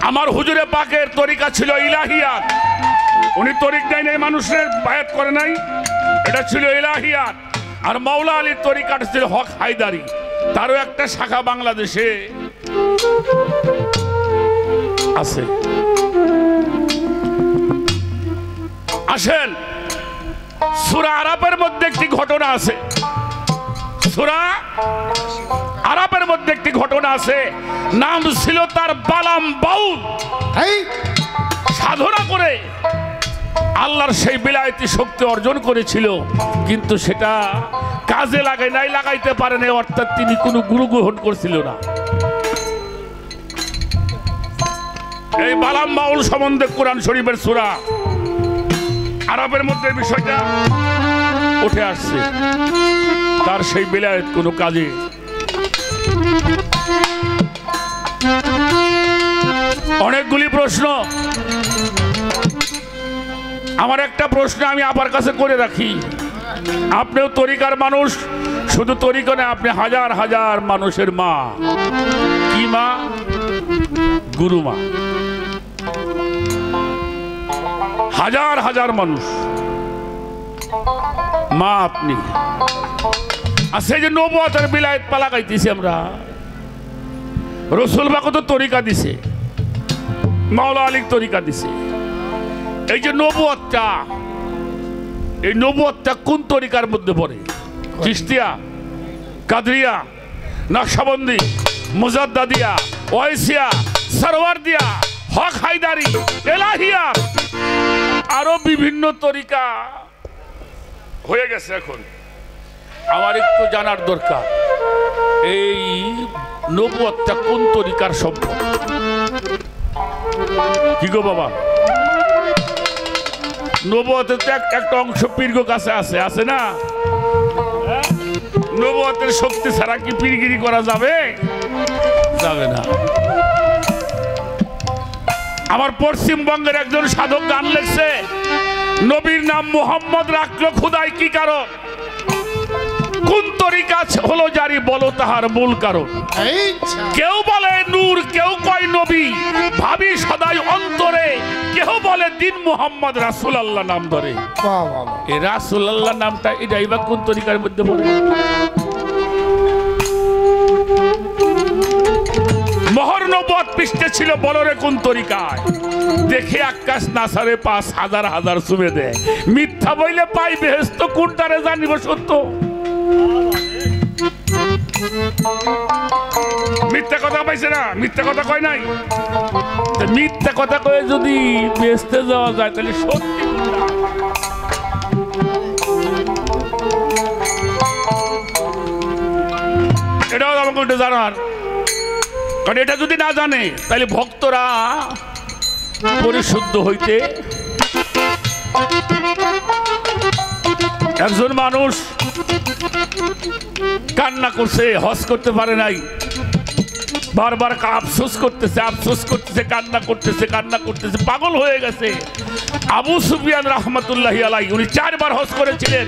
আমার হুজুরে পাকের তরিকা ছিল ইলাহিয়াত। উনি তরিক দেয় নাই, মানুষের বায়াত করে নাই, এটা ছিল ইলাহিয়াত। আর মাওলা আলীর তরিকাটা ছিল হক হায়দারি। তারও একটা শাখা বাংলাদেশে আছে। আসেন, সূরা আরাফের মধ্যে একটি ঘটনা আছে। সূরা আরাফের মধ্যে একটি ঘটনা আছে, নাম ছিল তার বালাম বাউল। এই সাধনা করে আল্লাহর সেই বিলায়তি শক্তি অর্জন করেছিল, কিন্তু সেটা কাজে লাগাইতে পারে নাই, অর্থাৎ তিনি কোনো গুরু গ্রহণ করছিল না। এই বালাম বাউল সম্বন্ধে কোরআন শরীফের সূরা আরাফের মধ্যে বিষয়টা উঠে আসছে। তার সেই বিলায়ত কোনো কাজে অনেকগুলি প্রশ্ন। আমার একটা প্রশ্ন আমি আপনার কাছে করে রাখি, আপনিও তরিকার মানুষ, শুধু তরিকা না, আপনি হাজার হাজার মানুষের মা। কি মা? গুরু মা। হাজার হাজার মানুষ মা আপনি। আর সেই যে নবুয়তের বিলায়ত পালা গাইতেছি আমরা, রসুল বাকে তো তরিকা দিছে, মাওলা আলীর তরিকা দিছে। এই যে নবুয়তটা, এই নবুয়তটা কোন তরিকার মধ্যে পড়ে? চিশতিয়া, কাদরিয়া, নকশবন্দি, মুজাদ্দাদিয়া, ওয়াইসিয়া, সরওয়ারদিয়া, হক হায়দারি, এলাহিয়া, আরো বিভিন্ন তরিকা হয়ে গেছে। এখন আমার একটু জানার দরকার, এই নবুয়তটা কোন তরিকার সম্পদ? কি গো বাবা, নবুয়তের তো একটা অংশ পীরগ কাছে আছে, আছে না? নবুয়তের শক্তি ছাড়া কি পীরগিরি করা যাবে? যাবে না। আমার পশ্চিমবঙ্গের একজন সাধক গান লেখছে, নবীর নাম মুহাম্মদ রাখলো খুদাই কি কারণ? কোন তরিকা হলো জারি, বলো তাহার মূল কারণ। কেউ বলে নূর, কেউ কয় নবী, ভাবি সদাই অন্তরে, কেউ বলে দিন মুহাম্মদ রাসূলুল্লাহ নাম ধরে। এই রাসূলুল্লাহ নামটা এটাই বা কোন তরিকার মধ্যে পড়ে? মোহর নবুয়ত পৃষ্ঠে ছিল, বলরে কোন তরিকায়? দেখে আকাশ নাসারে পাস হাজার হাজার চুমে দেয়, মিথ্যা বইলে পাই বেহেশত, কোনটারে জানিব সত্য? মিথ্যা কথা পাইছে না, মিথ্যা কথা কয় নাই। মিথ্যা কথা কয়ে যদি বেহেশতে যাওয়া যায়, তাহলে সত্যি এটাও আমাকে জানার। কারণ এটা যদি না জানে, তাহলে ভক্তরা পরিশুদ্ধ হইতে। একজন মানুষ কান্না করছে, হজ করতে পারে নাই, বারবার আফসোস করতেছে, কান্না করতেছে, পাগল হয়ে গেছে। আবু সুফিয়ান রাহমাতুল্লাহি আলাইহি, উনি 4 বার হজ করেছিলেন।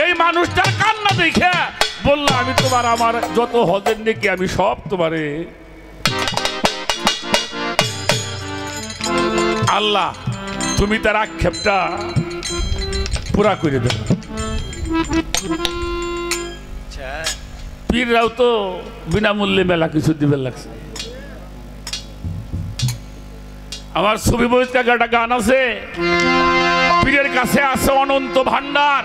এই মানুষটার কান্না দেখে বলল, আমি তোমার আমার যত হজের নেকি আমি সব তোমারে আল্লাহ, তুমি তার আক্ষেপটা পুরা করে দেবে। পীররাও তো বিনামূল্যে মেলা কিছু দিবে লাগছে। আমার ছবি বয়স্কা একটা গান আছে, পীরের কাছে আছে অনন্ত ভান্ডার,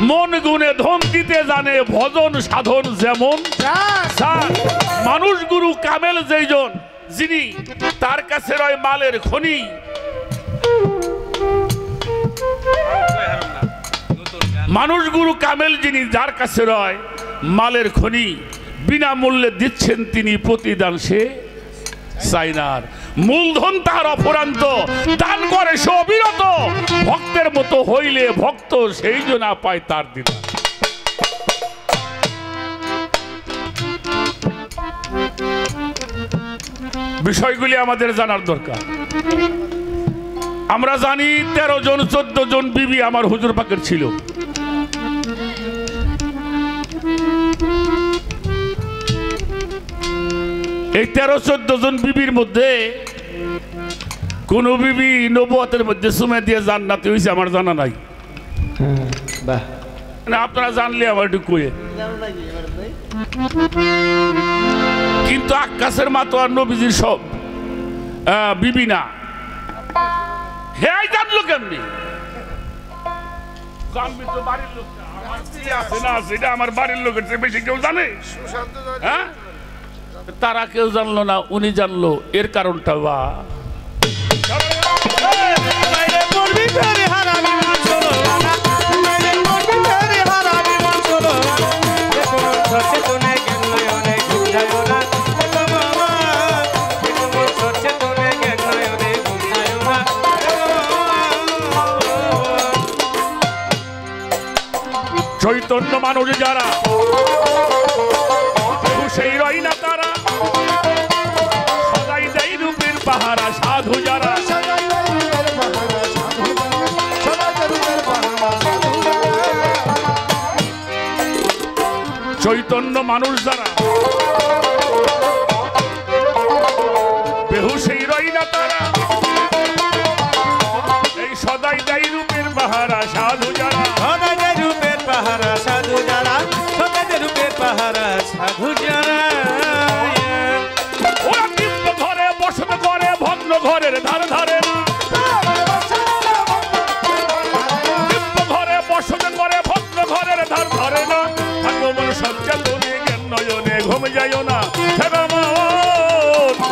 মন গুণে ধন দিতে জানে, ভজন সাধন যেমন। মানুষ গুরু কামেল যেইজন, যিনি তার কাছে রয় মালের খনি। মানুষ গুরু কামেল যিনি, যার কাছে রয় মালের খনি, বিনামূল্যে দিচ্ছেন তিনি প্রতিদান, সে চাইনার। মূলধন তার অপরান্ত, দান করে সে অবিরত, ভক্তের মতো হইলে ভক্ত সেই জন্য পায় তার দিদার। বিষয়গুলি আমাদের জানার দরকার। আমরা জানি 13 জন 14 জন বিবি আমার হুজুর পাকের ছিল। এই 13-14 জন বিবির মধ্যে কোন বিবি নবুয়তের মধ্যে সুমে দিয়ে জান্নাতে হইছে আমার জানা নাই। না, আপনারা জানলে আমার একটু কয়ে। কিন্তু আকাশের মা তো আর নবীজির সব বিবি না। হে জানলো কেমনি? জানবি তো বাড়ির লোক না, আমার কি আছে না আছে এটা আমার বাড়ির লোকের চেয়ে বেশি কেউ জানে? হ্যাঁ, তারা কেউ জানলো না, উনি জানলো, এর কারণটা বা চৈতন্য মানুষ যারা সেই রই না তারা, সদাই দেয় রূপের পাহারা সাধু যারা, চৈতন্য মানুষ যারা বেহুশেই রই না তারা, এই সদাই দেয় রূপের পাহারা সাধু যারা, রূপের পাহারা সাধু যারা, রূপের পাহারা সাধু যারা, ওরা দিব্য ঘরে বসত করে ভগ্ন ঘরের ধার ধারে না, দিব্য ঘরে বসত করে ভগ্ন ঘরের ধার ধরে না, ভগবান সজ্জাতনে জ্ঞান নয়নে ঘুম যাইও না,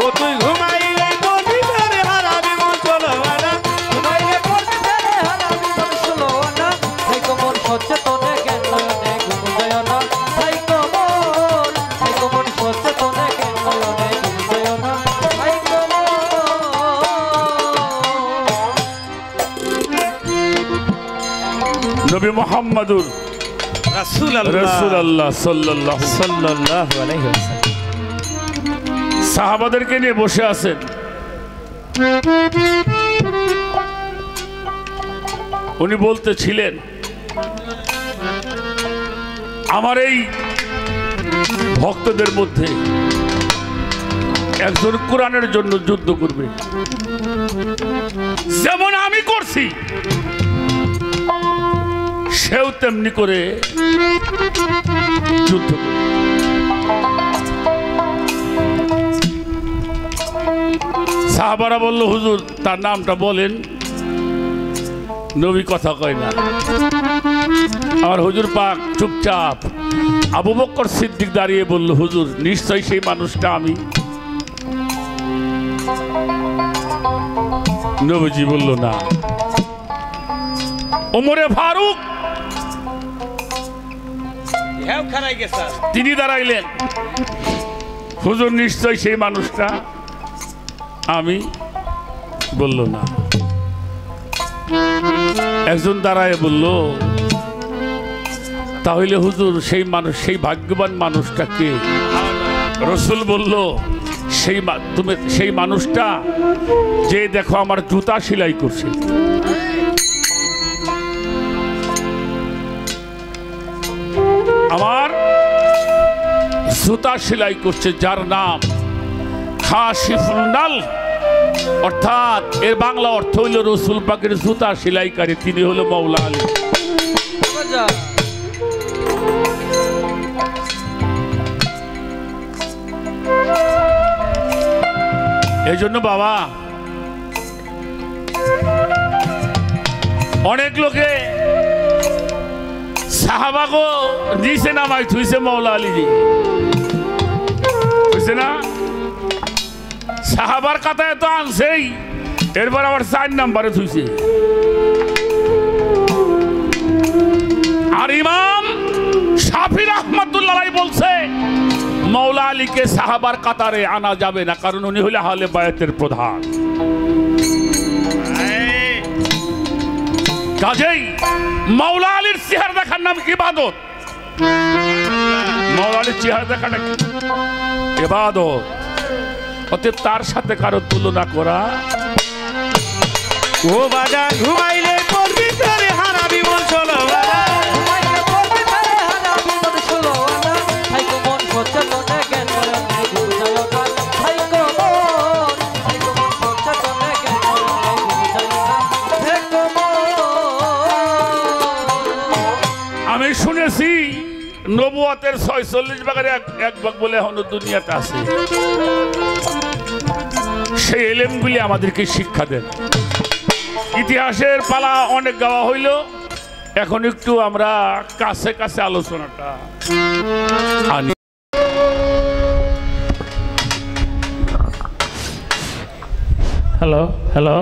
ও তুই ঘুমাইলে পবিত্রে হারাবি মন চলো না, ঘুমাইলে পবিত্রে হারাবি মন চলো না, তাই কোমর সচেতনে জ্ঞান নয়নে ঘুম যায় না, তাই কোমর সচেতনে জ্ঞান নয়নে ঘুম যায় না, তাই নবী মুহাম্মদুর রাসূলুল্লাহ সাল্লাল্লাহু আলাইহি ওয়াসাল্লাম সাহাবাদেরকে নিয়ে বসে আছেন। উনি বলতেছিলেন আমার এই ভক্তদের মধ্যে একজন কোরআনের জন্য যুদ্ধ করবে, যেমন আমি করছি সেও তেমনি করে যুদ্ধ করবে। সাহাবারা বলল হুজুর তার নামটা বলেন, নবী কথা কয় না। আর হুজুর পাক চুপচাপ, আবু বকর সিদ্দিক দাঁড়িয়ে বলল হুজুর নিশ্চয়ই সেই মানুষটা আমি। নবীজি বলল না। ওমরে ফারুক তিনি দাঁড়াইলেন, হুজুর নিশ্চয় সেই মানুষটা আমি। বলল না। একজন দাঁড়ায় বলল তাহলে হুজুর সেই মানুষ, সেই ভাগ্যবান মানুষটাকে? রসুল বলল সেই মানুষটা যে দেখো আমার জুতা সেলাই করছে। আমার জুতা সেলাই করছে, যার নাম খাশিফুল নাল, অর্থাৎ এর বাংলা অর্থ হইল রসুল পাকের জুতা সেলাইকারী, তিনি হলো মাওলা আলী। এই জন্য বাবা অনেক লোকে সাহাবাগো নিচে নামাই থুইছে মাওলা আলীজি, বুঝছে না? সাহাবার কাতায় তো আনছেই, এরপর আবার 4 নম্বরে থুইছে। আর ইমাম শাফি রাহমাতুল্লাহ আলাইহি বলছে মাওলা আলীকে সাহাবার কাতারে আনা যাবে না, কারণ উনি হলে আহলে বায়াতের প্রধান। কাজেই মাওলা আলীর চেহারা দেখার নাম ইবাদত। মাওলা আলীর চেহারা দেখাটা ইবাদত, অতএব তার সাথে কারো তুলনা করা। ও বাজা ঘুমাইলে পবিত্রে হারাবি মন চলো না, ঘুমাইলে পবিত্রে হারাবি মন চলো না, তাই কোমর সচেতনে জ্ঞান নয়নে ঘুম যায় না, তাই কোমর সচেতনে জ্ঞান নয়নে ঘুম যায় না, তাই আমি শুনেছি নবুয়তের 46 ভাগের এক ভাগ বলে এখনো দুনিয়াতে আছে। সেই এলেমগুলি আমাদেরকে শিক্ষা দেন। ইতিহাসের পালা অনেক গাওয়া হইল, এখন একটু আমরা কাছে কাছে আলোচনাটা আনি। Hello hello